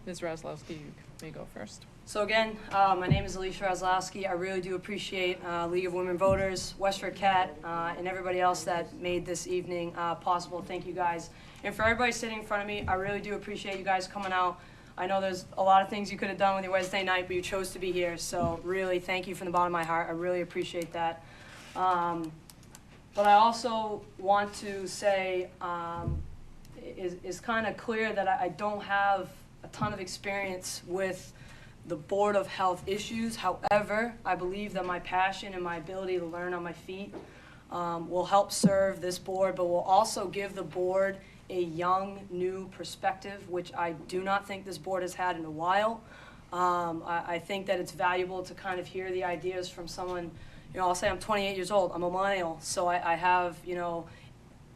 Ms. Roslowski, you may go first. So again, my name is Alicia Roslowski. I really do appreciate League of Women Voters, Westford Cat, and everybody else that made this evening possible. Thank you guys. And for everybody sitting in front of me, I really do appreciate you guys coming out. I know there's a lot of things you could have done with your Wednesday night, but you chose to be here. So really, thank you from the bottom of my heart. I really appreciate that. But I also want to say it's kind of clear that I don't have a ton of experience with the Board of Health issues. However, I believe that my passion and my ability to learn on my feet will help serve this board, but will also give the board a young, new perspective, which I do not think this board has had in a while. I think that it's valuable to kind of hear the ideas from someone, I'll say I'm 28 years old, I'm a millennial, so I have,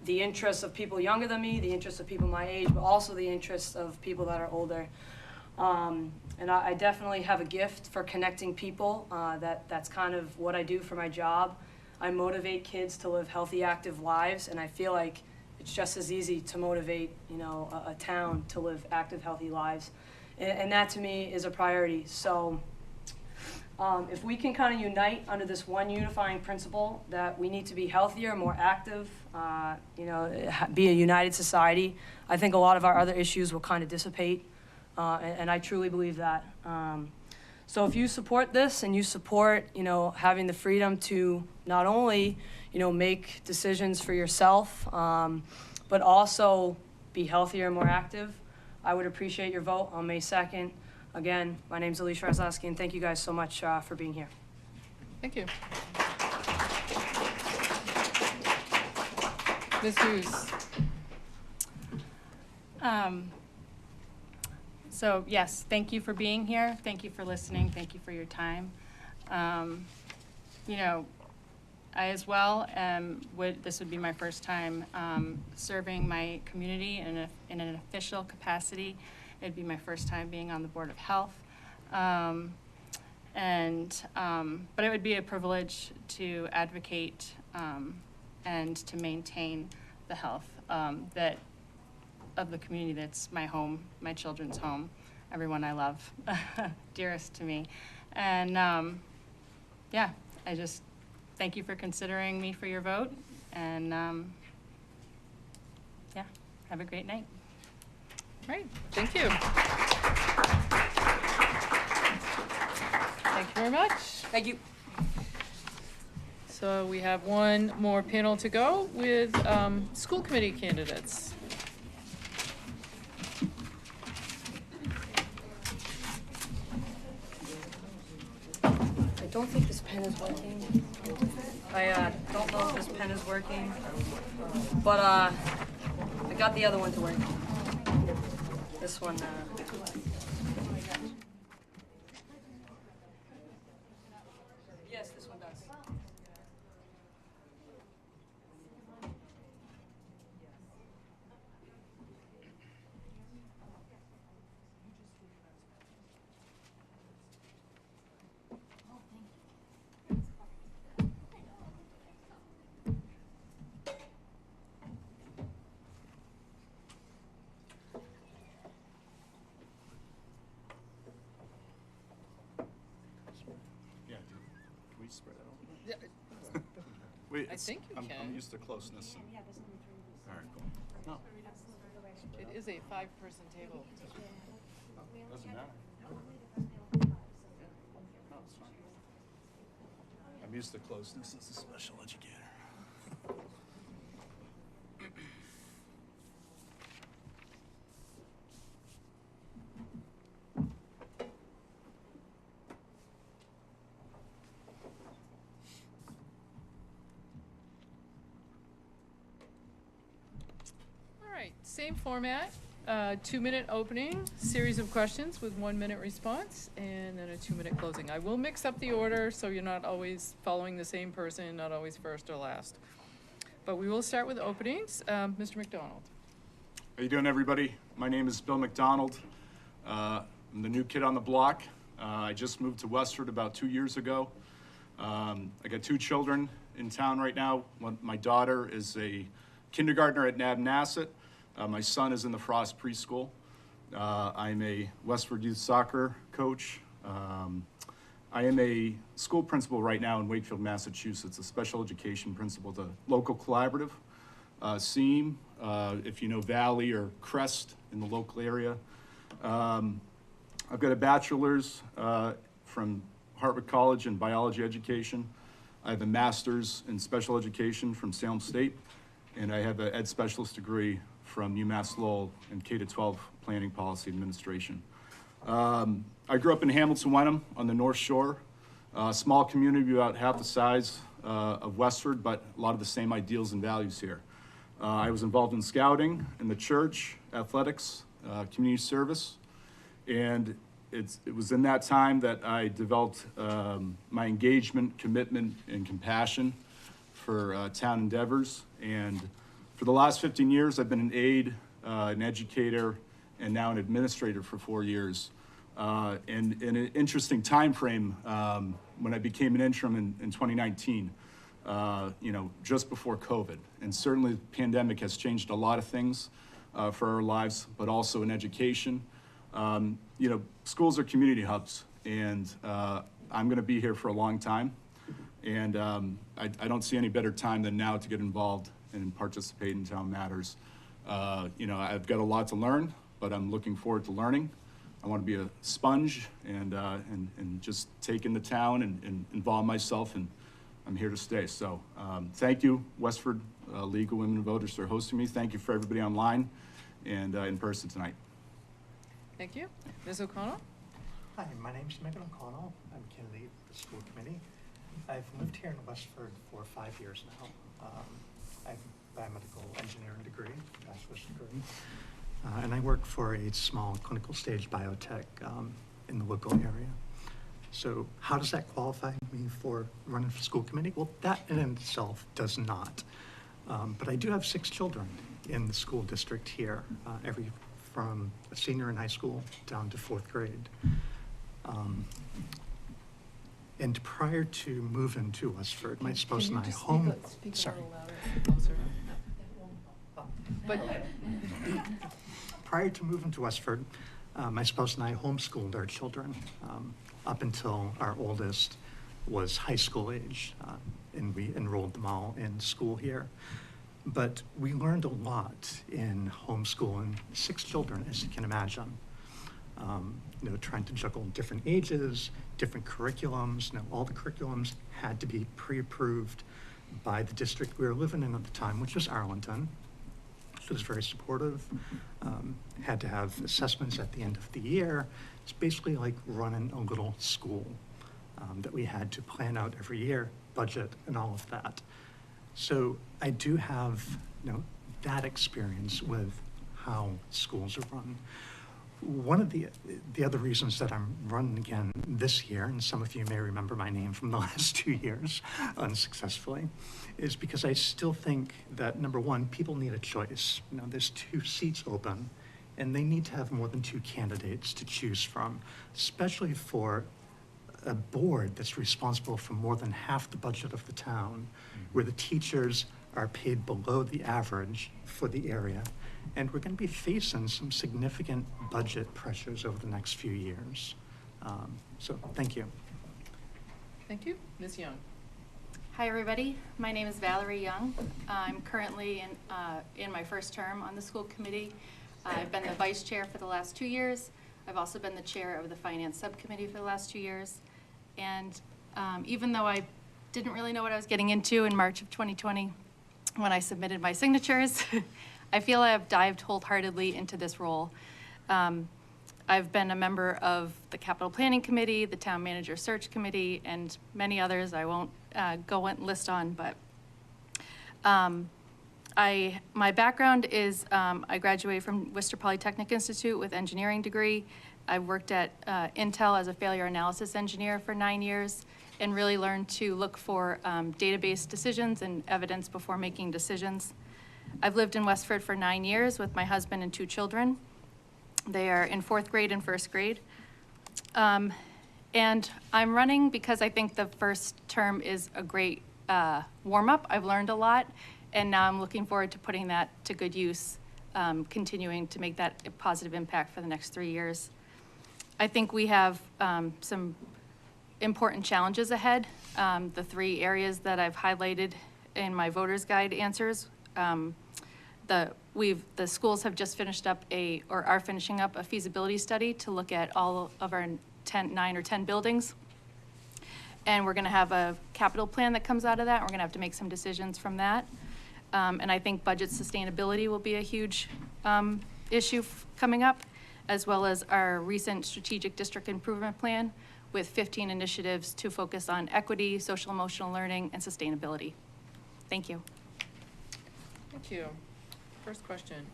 the interests of people younger than me, the interests of people my age, but also the interests of people that are older. And I definitely have a gift for connecting people. That's kind of what I do for my job. I motivate kids to live healthy, active lives, and I feel like it's just as easy to motivate, a town to live active, healthy lives. And that to me is a priority. So if we can kind of unite under this one unifying principle that we need to be healthier, more active, be a united society, I think a lot of our other issues will kind of dissipate. And I truly believe that. So if you support this and you support, having the freedom to not only, make decisions for yourself, but also be healthier and more active, I would appreciate your vote on May 2nd. Again, my name's Alicia Razowski, and thank you guys so much for being here. Thank you. Ms. Hughes. So yes, thank you for being here. Thank you for listening. Thank you for your time. I as well this would be my first time serving my community in an official capacity. It'd be my first time being on the Board of Health. But it would be a privilege to advocate and to maintain the health of the community that's my home, my children's home, everyone I love, dearest to me. And I just thank you for considering me for your vote. And have a great night. Great, thank you. Thank you very much. Thank you. So we have one more panel to go with school committee candidates. I don't think this pen is working. I don't know if this pen is working, but I got the other one to work. This one. Yes, this one does. Spread out. Yeah. Wait, I think you I'm can. used to closeness. All right, cool. No, It is a 5-person table. doesn't matter. No, it's fine. I'm used to closeness as a special educator. All right, same format, 2-minute opening, series of questions with 1-minute response, and then a 2-minute closing. I will mix up the order so you're not always following the same person, not always first or last. But we will start with openings. Mr. McDonald. How you doing, everybody? My name is Bill McDonald. I'm the new kid on the block. I just moved to Westford about 2 years ago. I got 2 children in town right now. My daughter is a kindergartner at Nabnasset. My son is in the Frost preschool. I'm a Westford youth soccer coach. I am a school principal right now in Wakefield, Massachusetts, a special education principal, the local collaborative, SEAM, if you know Valley or Crest in the local area. I've got a bachelor's from Harvard College in biology education. I have a master's in special education from Salem State, and I have an ed specialist degree from UMass Lowell in K-12 planning policy administration. I grew up in Hamilton Wenham on the North Shore, a small community about half the size of Westford, but a lot of the same ideals and values here. I was involved in scouting, in the church, athletics, community service, and it was in that time that I developed my engagement, commitment, and compassion for town endeavors, and For the last 15 years, I've been an aide, an educator, and now an administrator for 4 years. And in an interesting time frame, when I became an interim in 2019, just before COVID. And certainly the pandemic has changed a lot of things for our lives, but also in education. Schools are community hubs, and I'm gonna be here for a long time. And I don't see any better time than now to get involved and participate in town matters. I've got a lot to learn, but I'm looking forward to learning. I want to be a sponge and just take in the town and involve myself, and I'm here to stay. So thank you, Westford League of Women Voters, for hosting me. Thank you for everybody online and in person tonight. Thank you. Ms. O'Connell? Hi, my name's Megan O'Connell. I'm candidate for the school committee. I've lived here in Westford for 5 years now. I have a biomedical engineering degree, bachelor's degree. And I work for a small clinical stage biotech in the local area. So how does that qualify me for running for school committee? Well, that in itself does not. But I do have 6 children in the school district here, from a senior in high school down to 4th grade. And prior to moving to Westford, my spouse and I prior to moving to Westford, my spouse and I homeschooled our children up until our oldest was high school age, and we enrolled them all in school here. But we learned a lot in homeschooling 6 children, as you can imagine. Trying to juggle different ages, different curriculums. All the curriculums had to be pre-approved by the district we were living in at the time, which was Arlington. Which was very supportive. Had to have assessments at the end of the year. It's basically like running a little school that we had to plan out every year, budget, and all of that. So I do have, that experience with how schools are run. One of the other reasons that I'm running again this year, and some of you may remember my name from the last 2 years unsuccessfully, is because I still think that, number one, people need a choice. There's 2 seats open, and they need to have more than 2 candidates to choose from, especially for a board that's responsible for more than half the budget of the town, where the teachers are paid below the average for the area. And we're going to be facing some significant budget pressures over the next few years. So thank you. Thank you. Ms. Young? Hi, everybody. My name is Valerie Young. I'm currently in my first term on the school committee. I've been the vice chair for the last 2 years. I've also been the chair of the finance subcommittee for the last 2 years. And even though I didn't really know what I was getting into in March of 2020 when I submitted my signatures, I feel I have dived wholeheartedly into this role. I've been a member of the capital planning committee, the town manager search committee, and many others I won't go and list on, but my background is I graduated from Worcester Polytechnic Institute with engineering degree. I worked at Intel as a failure analysis engineer for 9 years and really learned to look for database decisions and evidence before making decisions. I've lived in Westford for 9 years with my husband and 2 children. They are in 4th grade and 1st grade. And I'm running because I think the first term is a great warm-up. I've learned a lot, and now I'm looking forward to putting that to good use, continuing to make that a positive impact for the next 3 years. I think we have some important challenges ahead. The 3 areas that I've highlighted in my voter's guide answers. The schools have just finished up or are finishing up a feasibility study to look at all of our 9 or 10 buildings. And we're gonna have a capital plan that comes out of that. We're gonna have to make some decisions from that. And I think budget sustainability will be a huge issue coming up, as well as our recent strategic district improvement plan with 15 initiatives to focus on equity, social emotional learning, and sustainability. Thank you. Thank you. First question.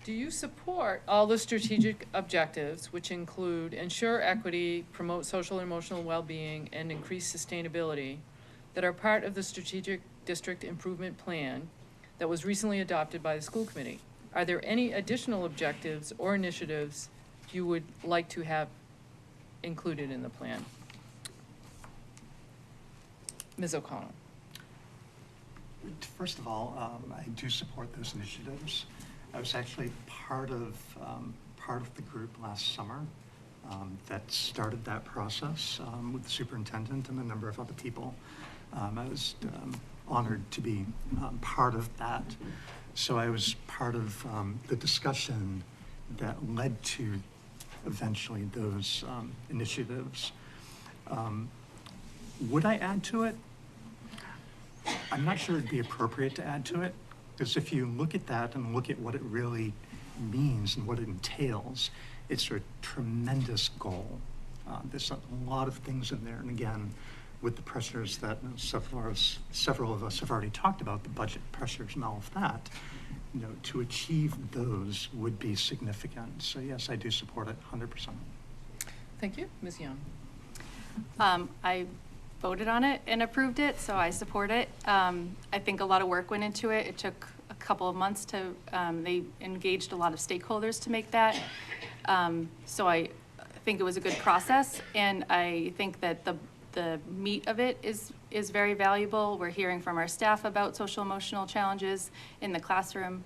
Do you support all the strategic objectives, which include ensure equity, promote social and emotional well-being, and increase sustainability, that are part of the strategic district improvement plan that was recently adopted by the school committee. Are there any additional objectives or initiatives you would like to have included in the plan? Ms. O'Connell. First of all, I do support those initiatives. I was actually part of the group last summer that started that process with the superintendent and a number of other people. I was honored to be part of that. So I was part of the discussion that led to eventually those initiatives. Would I add to it? I'm not sure it'd be appropriate to add to it, because if you look at that and look at what it really means and what it entails, it's a tremendous goal. There's a lot of things in there, and again, with the pressures that several of us have already talked about, the budget pressures and all of that, you know, to achieve those would be significant. So yes, I do support it 100%. Thank you. Ms. Young. I voted on it and approved it, so I support it. I think a lot of work went into it. It took a couple of months to, they engaged a lot of stakeholders to make that. So I think it was a good process, and I think that the meat of it is very valuable. We're hearing from our staff about social emotional challenges in the classroom.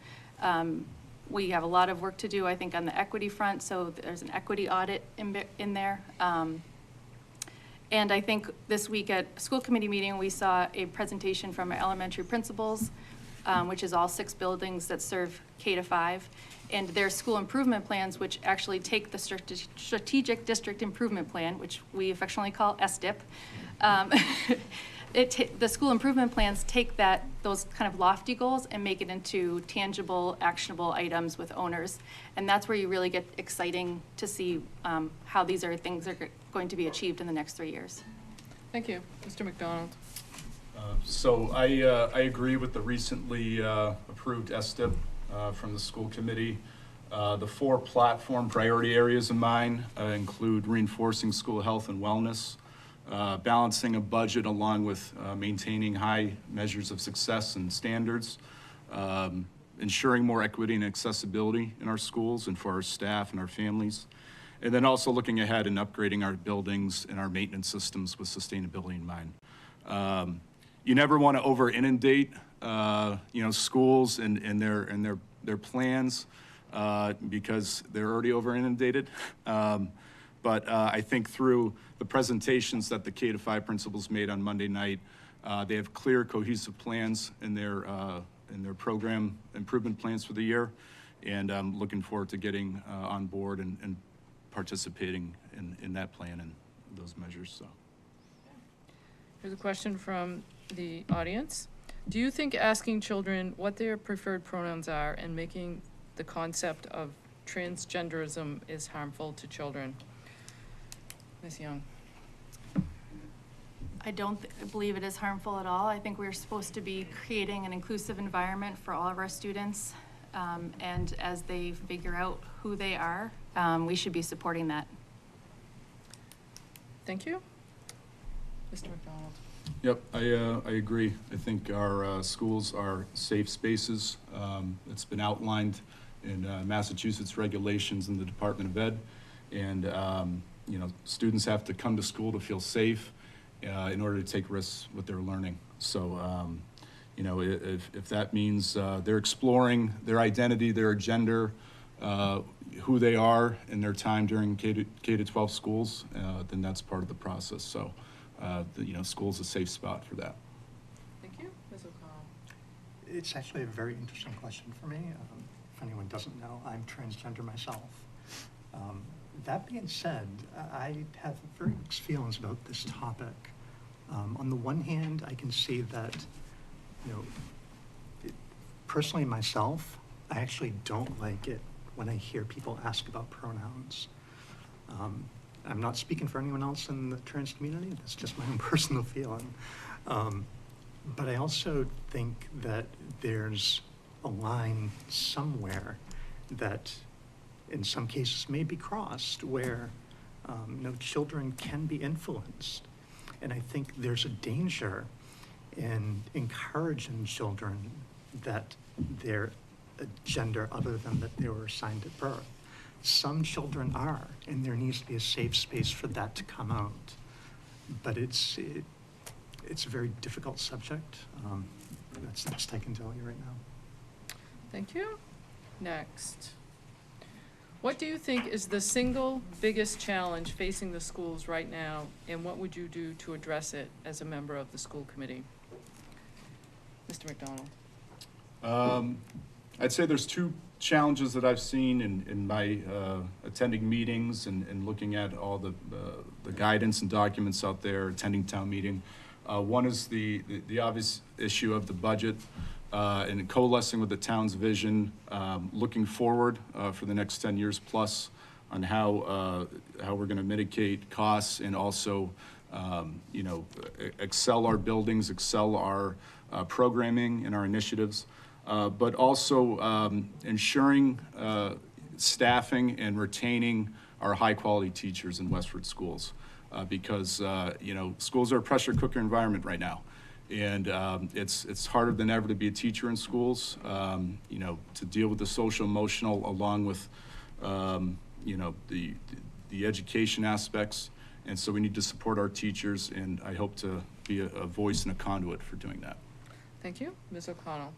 We have a lot of work to do, I think, on the equity front, so there's an equity audit in there. And I think this week at a school committee meeting, we saw a presentation from our elementary principals, which is all 6 buildings that serve K-5, and their school improvement plans, which actually take the Strategic District Improvement Plan, which we affectionately call SDIP. The school improvement plans take those kind of lofty goals and make it into tangible, actionable items with owners. And that's where you really get exciting to see how these things are going to be achieved in the next 3 years. Thank you. Mr. McDonald. So I agree with the recently approved SDIP from the school committee. The 4 platform priority areas of mine include reinforcing school health and wellness, balancing a budget along with maintaining high measures of success and standards, ensuring more equity and accessibility in our schools and for our staff and our families, and then also looking ahead and upgrading our buildings and our maintenance systems with sustainability in mind. You never want to over inundate schools and their plans because they're already over inundated. But I think through the presentations that the K-5 principals made on Monday night, they have clear, cohesive plans in their program improvement plans for the year, and I'm looking forward to getting on board and participating in that plan and those measures. So, Here's a question from the audience. Do you think asking children what their preferred pronouns are and making the concept of transgenderism is harmful to children? Ms. Young. I don't believe it is harmful at all. I think we're supposed to be creating an inclusive environment for all of our students. And as they figure out who they are, we should be supporting that. Thank you. Mr. McDonald. Yep, I agree. I think our schools are safe spaces. It's been outlined in Massachusetts regulations in the Department of Ed. And, students have to come to school to feel safe in order to take risks with their learning. So, if that means they're exploring their identity, their gender, who they are in their time during K-12 schools, then that's part of the process. So, school's a safe spot for that. Thank you. Ms. O'Connell. It's actually a very interesting question for me. If anyone doesn't know, I'm transgender myself. That being said, I have very mixed feelings about this topic. On the one hand, I can see that, personally myself, I actually don't like it when I hear people ask about pronouns. I'm not speaking for anyone else in the trans community. That's just my own personal feeling. But I also think that there's a line somewhere that in some cases may be crossed where children can be influenced. And I think there's a danger in encouraging children that they're a gender other than that they were assigned at birth. Some children are, and there needs to be a safe space for that to come out. But it's a very difficult subject. That's the best I can tell you right now. Thank you. Next. What do you think is the single biggest challenge facing the schools right now, and what would you do to address it as a member of the school committee? Mr. McDonald. I'd say there's two challenges that I've seen in my attending meetings and looking at all the guidance and documents out there, attending town meeting. One is the obvious issue of the budget and coalescing with the town's vision, looking forward for the next 10 years plus on how we're going to mitigate costs and also, excel our buildings, excel our programming and our initiatives, but also ensuring staffing and retaining our high-quality teachers in Westford schools. Because schools are a pressure cooker environment right now. And it's harder than ever to be a teacher in schools, to deal with the social emotional along with, the education aspects. And so we need to support our teachers, and I hope to be a voice and a conduit for doing that. Thank you. Ms. O'Connell.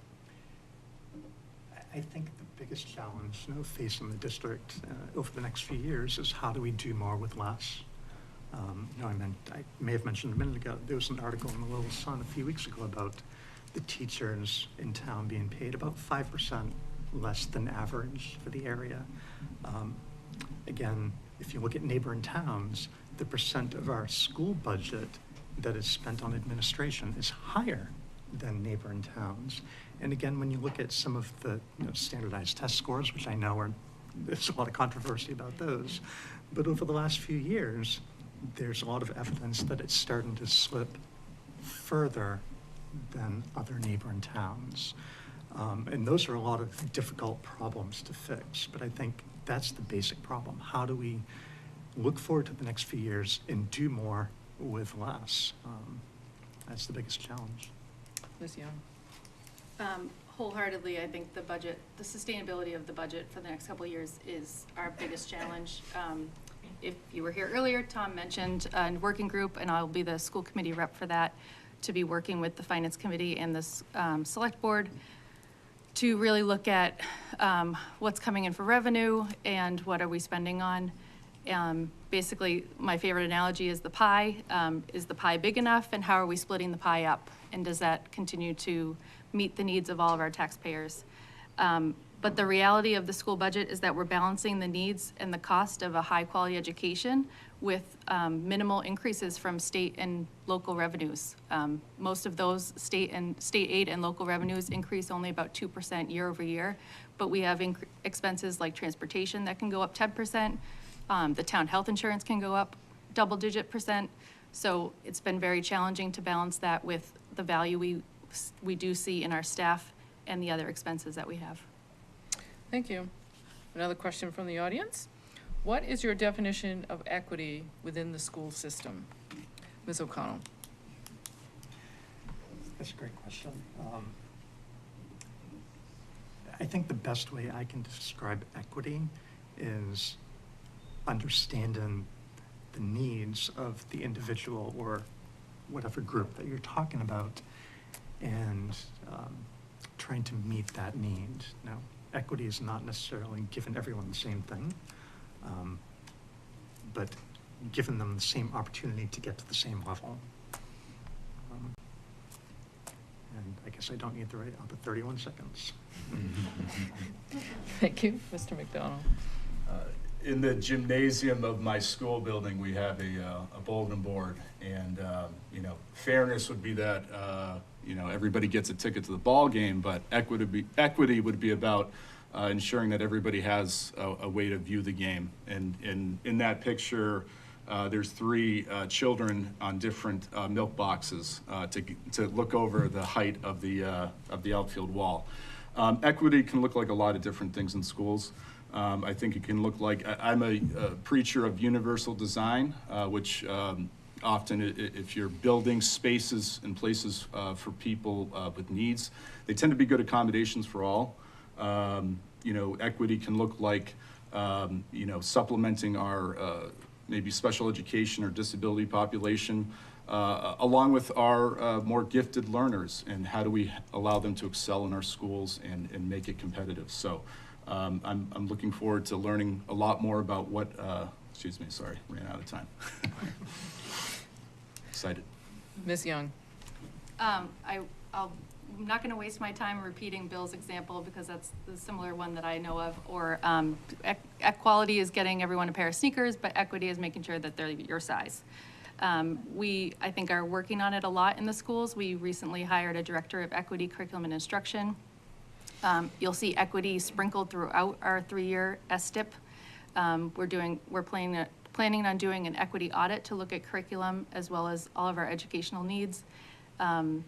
I think the biggest challenge facing the district over the next few years is how do we do more with less? I may have mentioned a minute ago, there was an article in the Little Sun a few weeks ago about the teachers in town being paid about 5% less than average for the area. Again, if you look at neighboring towns, the percent of our school budget that is spent on administration is higher than neighboring towns. And again, when you look at some of the standardized test scores, which I know there's a lot of controversy about those, but over the last few years, there's a lot of evidence that it's starting to slip further than other neighboring towns. And those are a lot of difficult problems to fix, but I think that's the basic problem. How do we look forward to the next few years and do more with less? That's the biggest challenge. Ms. Young. Wholeheartedly, I think the sustainability of the budget for the next couple of years is our biggest challenge. If you were here earlier, Tom mentioned a working group, and I'll be the school committee rep for that, to be working with the finance committee and the select board to really look at what's coming in for revenue and what are we spending on. Basically, my favorite analogy is the pie. Is the pie big enough, and how are we splitting the pie up? And does that continue to meet the needs of all of our taxpayers? But the reality of the school budget is that we're balancing the needs and the cost of a high-quality education with minimal increases from state and local revenues. Most of those state aid and local revenues increase only about 2% year over year, but we have expenses like transportation that can go up 10%. The town health insurance can go up double-digit %. So it's been very challenging to balance that with the value we do see in our staff and the other expenses that we have. Thank you. Another question from the audience. What is your definition of equity within the school system? Ms. O'Connell. That's a great question. I think the best way I can describe equity is understanding the needs of the individual or whatever group that you're talking about and trying to meet that need. Now, equity is not necessarily giving everyone the same thing, but giving them the same opportunity to get to the same level. And I guess I don't need to write out the 31 seconds. Thank you. Mr. McDonald. In the gymnasium of my school building, we have a bulletin board, and fairness would be that everybody gets a ticket to the ball game, but equity would be about ensuring that everybody has a way to view the game. And in that picture, there's 3 children on different milk boxes to look over the height of the outfield wall. Equity can look like a lot of different things in schools. I think it can look like, I'm a preacher of universal design, which often if you're building spaces and places for people with needs, they tend to be good accommodations for all. You know, equity can look like, you know, supplementing our maybe special education or disability population, along with our more gifted learners, and how do we allow them to excel in our schools and make it competitive. So I'm looking forward to learning a lot more about what, excuse me, sorry, ran out of time. Excited. Ms. Young? I'm not going to waste my time repeating Bill's example because that's the similar one that I know of. Or equality is getting everyone a pair of sneakers, but equity is making sure that they're your size. We, I think, are working on it a lot in the schools. We recently hired a director of equity, curriculum, and instruction. You'll see equity sprinkled throughout our 3-year STIP. We're planning on doing an equity audit to look at curriculum as well as all of our educational needs. On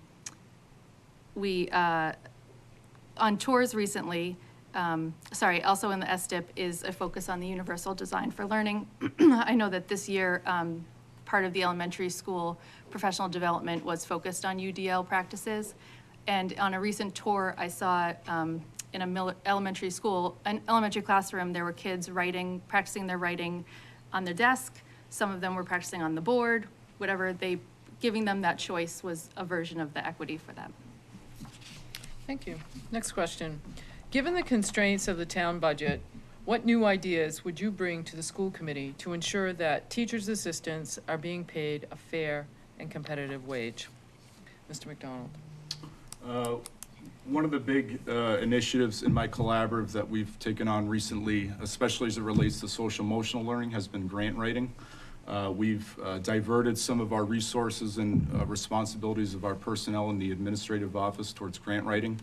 tours recently, also in the STIP is a focus on the universal design for learning. I know that this year, part of the elementary school professional development was focused on UDL practices. And on a recent tour, I saw in an elementary school, an elementary classroom, there were kids practicing their writing on their desk. Some of them were practicing on the board, giving them that choice was a version of the equity for them. Thank you. Next question. Given the constraints of the town budget, what new ideas would you bring to the school committee to ensure that teachers' assistants are being paid a fair and competitive wage? Mr. McDonald. One of the big initiatives in my collaborative that we've taken on recently, especially as it relates to social emotional learning, has been grant writing. We've diverted some of our resources and responsibilities of our personnel in the administrative office towards grant writing.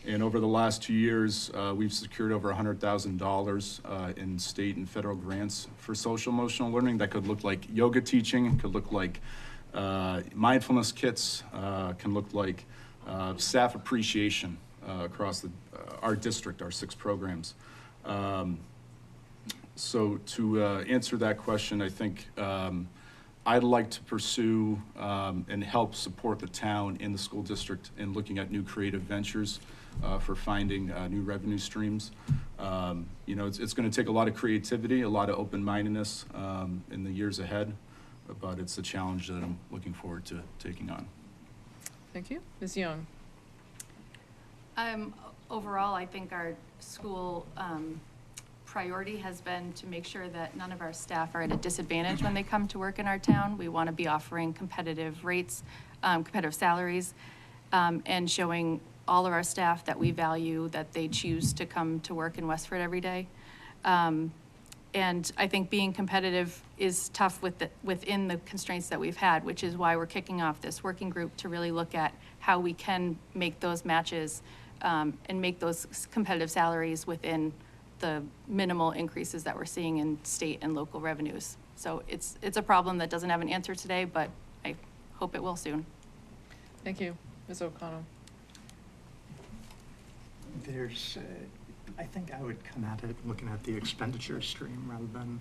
And over the last 2 years, we've secured over $100,000 in state and federal grants for social emotional learning. That could look like yoga teaching, could look like mindfulness kits, can look like staff appreciation across our district, our 6 programs. So to answer that question, I think I'd like to pursue and help support the town in the school district in looking at new creative ventures for finding new revenue streams. You know, it's going to take a lot of creativity, a lot of open-mindedness in the years ahead, but it's a challenge that I'm looking forward to taking on. Thank you. Ms. Young. Overall, I think our school priority has been to make sure that none of our staff are at a disadvantage when they come to work in our town. We want to be offering competitive rates, competitive salaries, and showing all of our staff that we value that they choose to come to work in Westford every day. And I think being competitive is tough within the constraints that we've had, which is why we're kicking off this working group to really look at how we can make those matches and make those competitive salaries within the minimal increases that we're seeing in state and local revenues. So it's a problem that doesn't have an answer today, but I hope it will soon. Thank you. Ms. O'Connell. I think I would come at it looking at the expenditure stream rather than,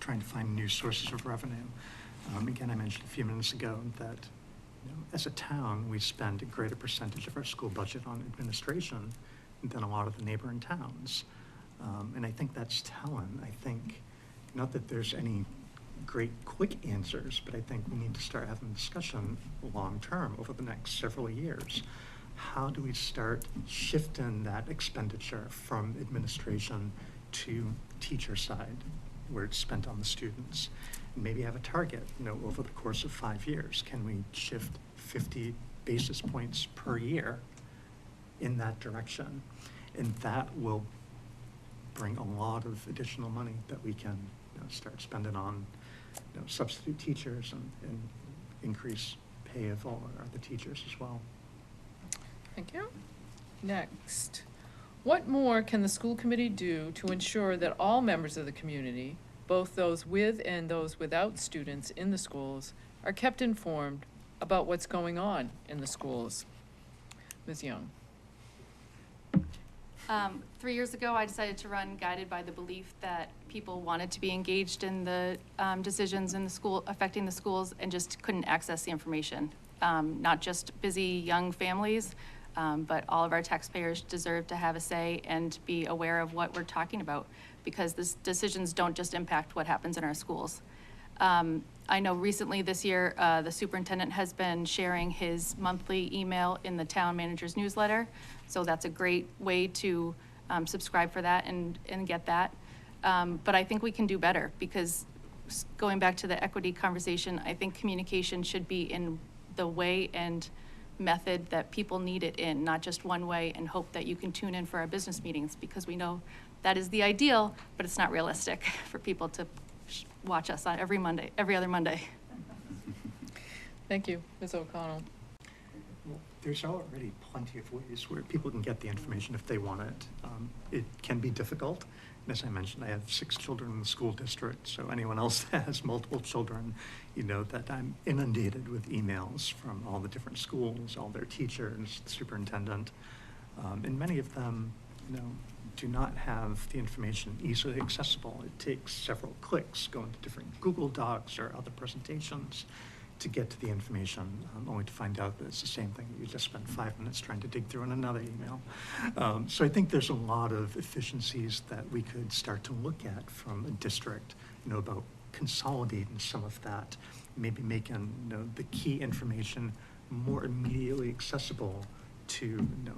trying to find new sources of revenue. Again, I mentioned a few minutes ago that, as a town, we spend a greater percentage of our school budget on administration than a lot of the neighboring towns. And I think that's telling. I think, not that there's any great quick answers, but I think we need to start having a discussion long-term over the next several years. How do we start shifting that expenditure from administration to teacher side, where it's spent on the students? And maybe have a target, over the course of 5 years. Can we shift 50 basis points per year in that direction? And that will bring a lot of additional money that we can start spending on substitute teachers and increase pay of all our other teachers as well. Thank you. Next. What more can the school committee do to ensure that all members of the community, both those with and those without students in the schools, are kept informed about what's going on in the schools? Ms. Young. 3 years ago, I decided to run guided by the belief that people wanted to be engaged in the decisions in the school, affecting the schools, and just couldn't access the information. Not just busy young families, but all of our taxpayers deserve to have a say and be aware of what we're talking about, because the decisions don't just impact what happens in our schools. I know recently this year, the superintendent has been sharing his monthly email in the town manager's newsletter. So that's a great way to subscribe for that and get that. But I think we can do better, because going back to the equity conversation, I think communication should be in the way and method that people need it in, not just one way and hope that you can tune in for our business meetings, because we know that is the ideal, but it's not realistic for people to watch us on every other Monday. Thank you. Ms. O'Connell. Well, there's already plenty of ways where people can get the information if they want it. It can be difficult. And as I mentioned, I have 6 children in the school district, so anyone else that has multiple children, you know that I'm inundated with emails from all the different schools, all their teachers, the superintendent, and many of them, you know, do not have the information easily accessible. It takes several clicks, going to different Google Docs or other presentations to get to the information, only to find out that it's the same thing that you just spent 5 minutes trying to dig through in another email. So I think there's a lot of efficiencies that we could start to look at from a district, you know, about consolidating some of that, maybe making, you know, the key information more immediately accessible to, you know,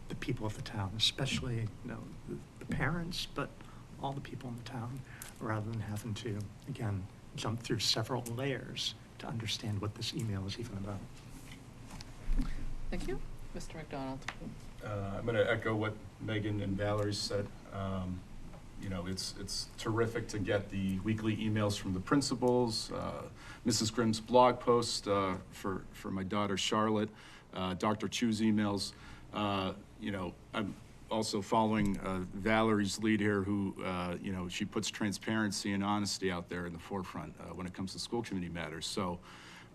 the people of the town, especially, you know, the parents, but all the people in the town, rather than having to, again, jump through several layers to understand what this email is even about. Thank you. Mr. McDonald. I'm going to echo what Megan and Valerie said. You know, it's terrific to get the weekly emails from the principals, Mrs. Grimm's blog post for my daughter Charlotte, Dr. Chu's emails. You know, I'm also following Valerie's lead here, who, you know, she puts transparency and honesty out there in the forefront when it comes to school committee matters. So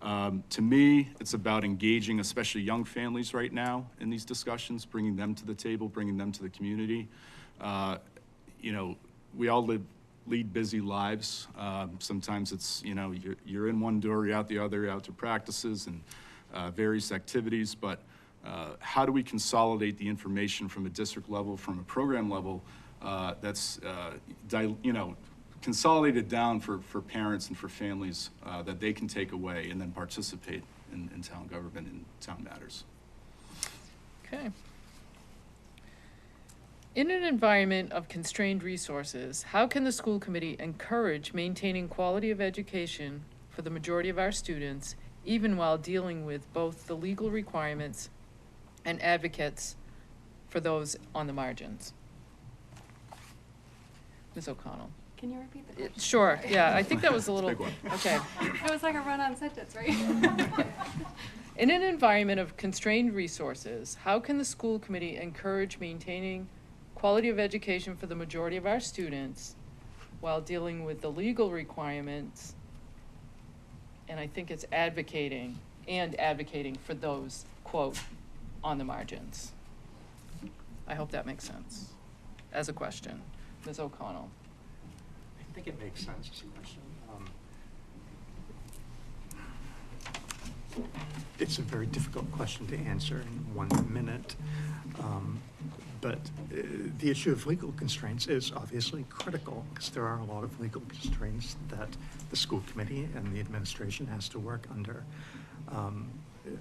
to me, it's about engaging, especially young families right now in these discussions, bringing them to the table, bringing them to the community. You know, we all lead busy lives. Sometimes it's, you know, you're in one door, you're out the other, you're out to practices and various activities, but how do we consolidate the information from a district level, from a program level, that's, you know, consolidated down for parents and for families that they can take away and then participate in town government and town matters. Okay. In an environment of constrained resources, how can the school committee encourage maintaining quality of education for the majority of our students, even while dealing with both the legal requirements and advocates for those on the margins? Ms. O'Connell. Can you repeat the question? Sure, yeah, I think that was a little, Big one. okay. It was like a run-on sentence, right? In an environment of constrained resources, how can the school committee encourage maintaining quality of education for the majority of our students while dealing with the legal requirements, and I think it's advocating for those, quote, on the margins? I hope that makes sense as a question. Ms. O'Connell. I think it makes sense as a question. It's a very difficult question to answer in 1 minute. But the issue of legal constraints is obviously critical, because there are a lot of legal constraints that the school committee and the administration has to work under.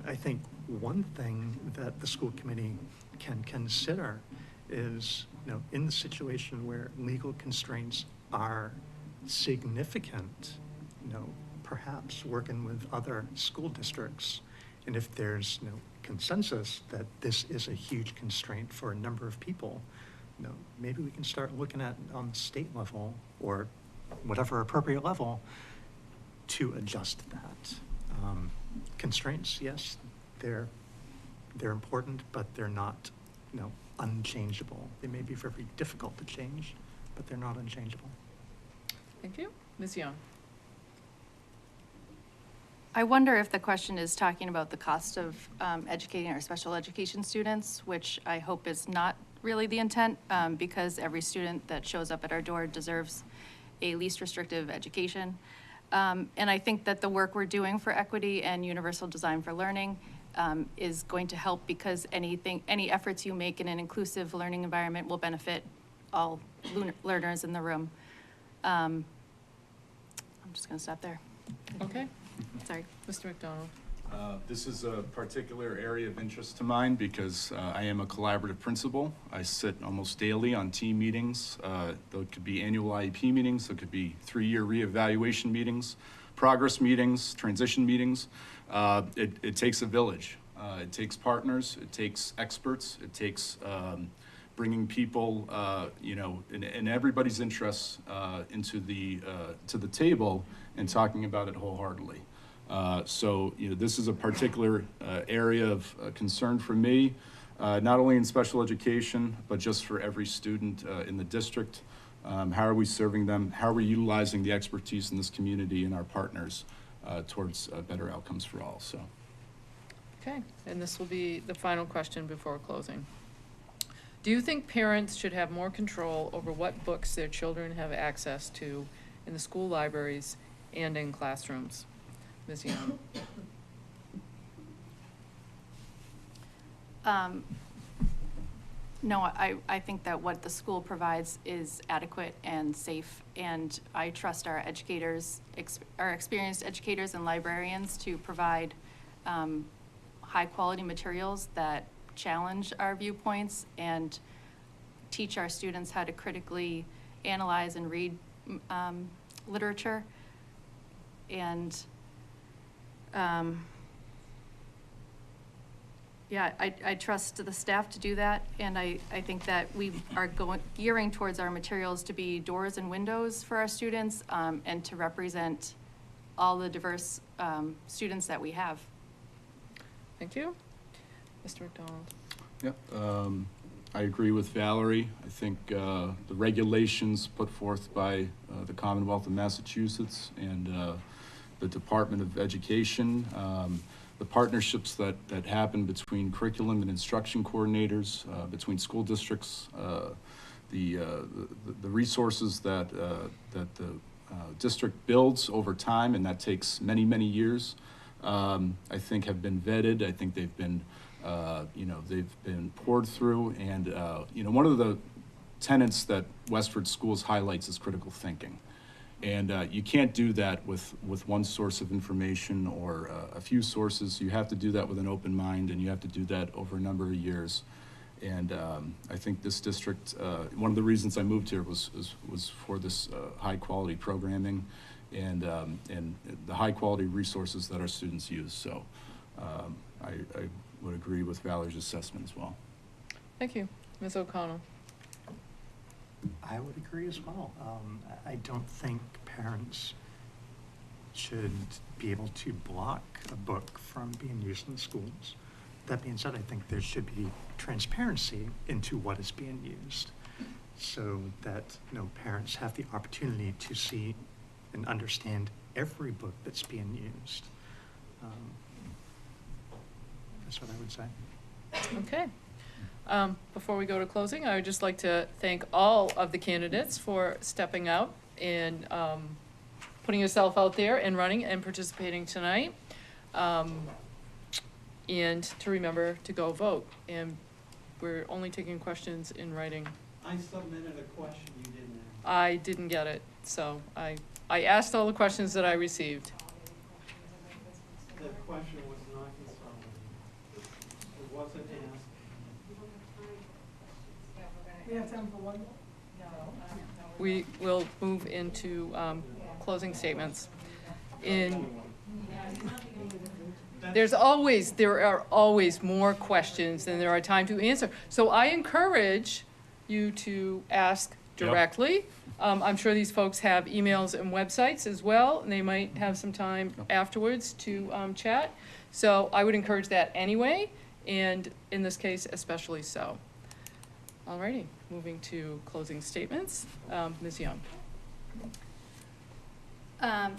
I think one thing that the school committee can consider is, you know, in the situation where legal constraints are significant, you know, perhaps working with other school districts, and if there's, you know, consensus that this is a huge constraint for a number of people, you know, maybe we can start looking at on the state level or whatever appropriate level to adjust that. Constraints, yes, they're important, but they're not, you know, unchangeable. They may be very difficult to change, but they're not unchangeable. Thank you. Ms. Young. I wonder if the question is talking about the cost of educating our special education students, which I hope is not really the intent, because every student that shows up at our door deserves a least restrictive education. And I think that the work we're doing for equity and universal design for learning is going to help, because any efforts you make in an inclusive learning environment will benefit all learners in the room. I'm just going to stop there. Okay, Sorry. Mr. McDonald. This is a particular area of interest to mine because I am a collaborative principal. I sit almost daily on team meetings. There could be annual IEP meetings, there could be 3-year reevaluation meetings, progress meetings, transition meetings. It takes a village. It takes partners, it takes experts, it takes bringing people, in everybody's interests to the table and talking about it wholeheartedly. So this is a particular area of concern for me, not only in special education, but just for every student in the district. How are we serving them? How are we utilizing the expertise in this community and our partners towards better outcomes for all? So. Okay, and this will be the final question before closing. Do you think parents should have more control over what books their children have access to in the school libraries and in classrooms? Ms. Young. No, I think that what the school provides is adequate and safe, and I trust our educators, our experienced educators and librarians to provide high-quality materials that challenge our viewpoints and teach our students how to critically analyze and read literature. And yeah, I trust the staff to do that, and I think that we are gearing towards our materials to be doors and windows for our students, and to represent all the diverse students that we have. Thank you. Mr. McDonald. Yep, I agree with Valerie. I think the regulations put forth by the Commonwealth of Massachusetts and the Department of Education, the partnerships that happen between curriculum and instruction coordinators, between school districts, the resources that the district builds over time, and that takes many, many years, I think have been vetted. I think they've been they've been poured through, and one of the tenets that Westford Schools highlights is critical thinking. And you can't do that with one source of information or a few sources. You have to do that with an open mind, and you have to do that over a number of years. And I think this district, one of the reasons I moved here was for this high quality programming and the high quality resources that our students use. So I would agree with Valerie's assessment as well. Thank you. Ms. O'Connell. I would agree as well. I don't think parents should be able to block a book from being used in schools. That being said, I think there should be transparency into what is being used, so that parents have the opportunity to see and understand every book that's being used. That's what I would say. Okay. Before we go to closing, I would just like to thank all of the candidates for stepping out and putting yourself out there and running and participating tonight. And to remember to go vote. And we're only taking questions in writing. I submitted a question you didn't ask. I didn't get it, so I asked all the questions that I received. The question was not consolidated. It wasn't asked. We have time for one more? We will move into closing statements. There are always more questions than there are time to answer. So I encourage you to ask directly. Yep. I'm sure these folks have emails and websites as well, and they might have some time afterwards to chat. So I would encourage that anyway, and in this case especially so. Alrighty, moving to closing statements. Ms. Young.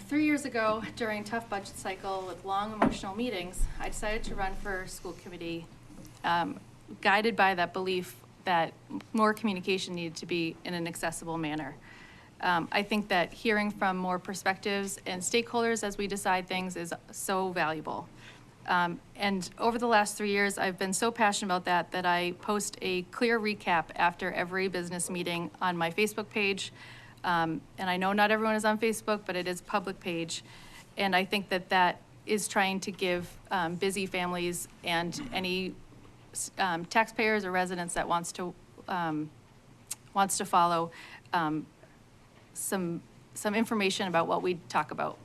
3 years ago, during a tough budget cycle with long emotional meetings, I decided to run for school committee, guided by that belief that more communication needed to be in an accessible manner. I think that hearing from more perspectives and stakeholders as we decide things is so valuable. And over the last 3 years, I've been so passionate about that I post a clear recap after every business meeting on my Facebook page. And I know not everyone is on Facebook, but it is a public page. And I think that that is trying to give busy families and any taxpayers or residents that wants to follow some information about what we talk about.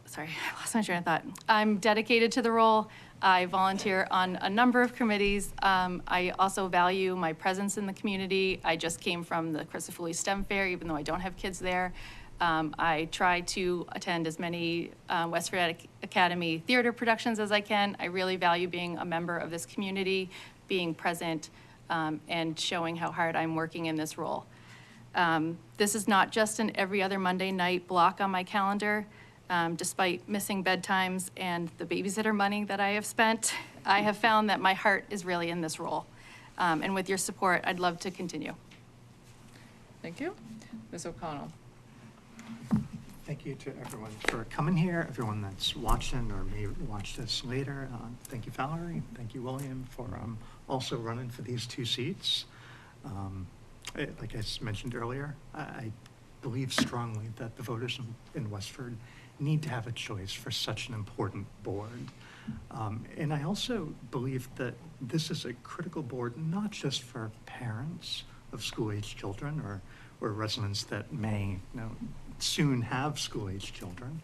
Sorry, I lost my train of thought. I'm dedicated to the role. I volunteer on a number of committees. I also value my presence in the community. I just came from the Christopher Lee STEM Fair, even though I don't have kids there. I try to attend as many Westford Academy theater productions as I can. I really value being a member of this community, being present, and showing how hard I'm working in this role. This is not just an every other Monday night block on my calendar. Despite missing bedtimes and the babysitter money that I have spent, I have found that my heart is really in this role. And with your support, I'd love to continue. Thank you. Ms. O'Connell. Thank you to everyone for coming here, everyone that's watching or may watch this later. Thank you, Valerie. Thank you, William, for also running for these 2 seats. Like I mentioned earlier, I believe strongly that the voters in Westford need to have a choice for such an important board. And I also believe that this is a critical board, not just for parents of school-age children or residents that may soon have school-age children,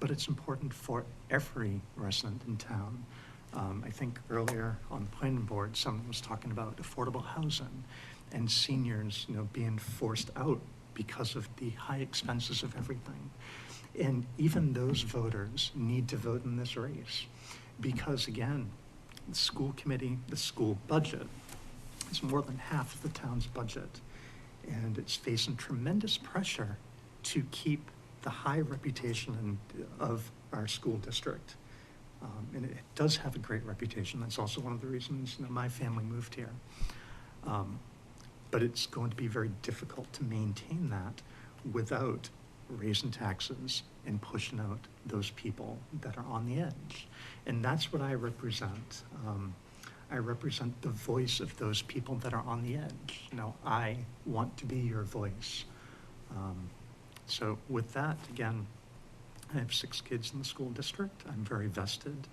but it's important for every resident in town. I think earlier on the planning board, someone was talking about affordable housing and seniors, being forced out because of the high expenses of everything. And even those voters need to vote in this race because, again, the school committee, the school budget is more than half of the town's budget. And it's facing tremendous pressure to keep the high reputation of our school district. And it does have a great reputation. That's also one of the reasons my family moved here. But it's going to be very difficult to maintain that without raising taxes and pushing out those people that are on the edge. And that's what I represent. I represent the voice of those people that are on the edge. I want to be your voice. So with that, again, I have 6 kids in the school district. I'm very vested.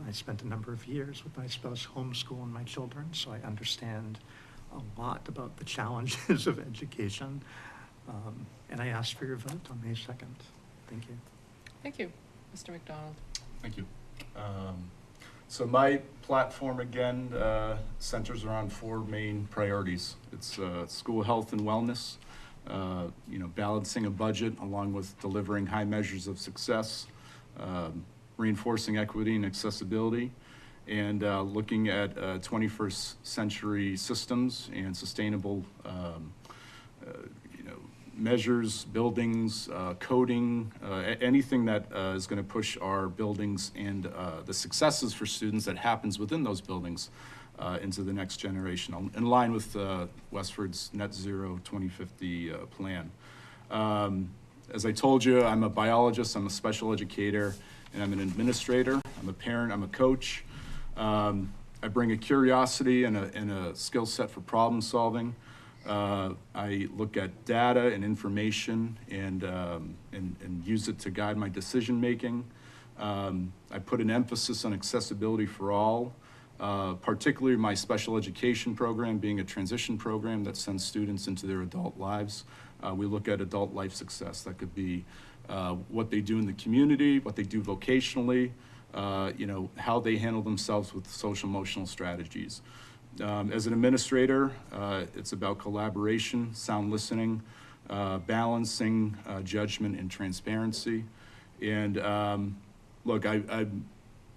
I spent a number of years with my spouse homeschooling my children, so I understand a lot about the challenges of education. And I ask for your vote on May 2nd. Thank you. Thank you. Mr. McDonald. Thank you. So my platform, again, centers around 4 main priorities. It's school health and wellness, balancing a budget along with delivering high measures of success, reinforcing equity and accessibility, and looking at 21st century systems and sustainable measures, buildings, coding, anything that is going to push our buildings and the successes for students that happens within those buildings into the next generation, in line with Westford's Net Zero 2050 plan. As I told you, I'm a biologist, I'm a special educator, and I'm an administrator, I'm a parent, I'm a coach. I bring a curiosity and a skill set for problem solving. I look at data and information and use it to guide my decision making. I put an emphasis on accessibility for all, particularly my special education program being a transition program that sends students into their adult lives. We look at adult life success. That could be what they do in the community, what they do vocationally, how they handle themselves with social emotional strategies. As an administrator, it's about collaboration, sound listening, balancing judgment and transparency. And look, I'm,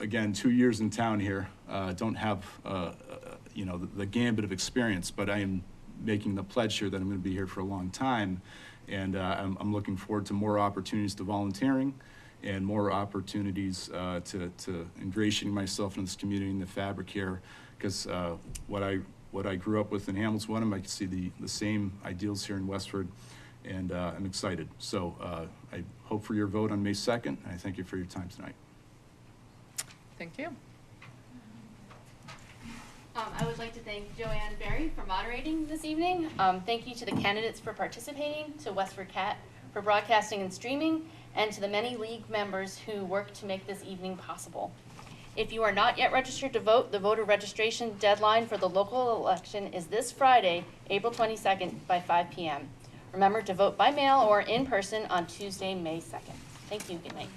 again, 2 years in town here, don't have, the gambit of experience, but I am making the pledge here that I'm going to be here for a long time. And I'm looking forward to more opportunities to volunteering and more opportunities to ingratiating myself in this community and the fabric here, because what I grew up with in Hamilton Wenham, I can see the same ideals here in Westford, and I'm excited. So I hope for your vote on May 2nd, and I thank you for your time tonight. Thank you. I would like to thank Joanne Berry for moderating this evening. Thank you to the candidates for participating, to Westford Cat for broadcasting and streaming, and to the many league members who worked to make this evening possible. If you are not yet registered to vote, the voter registration deadline for the local election is this Friday, April 22nd by 5 p.m. Remember to vote by mail or in person on Tuesday, May 2nd. Thank you. Good night.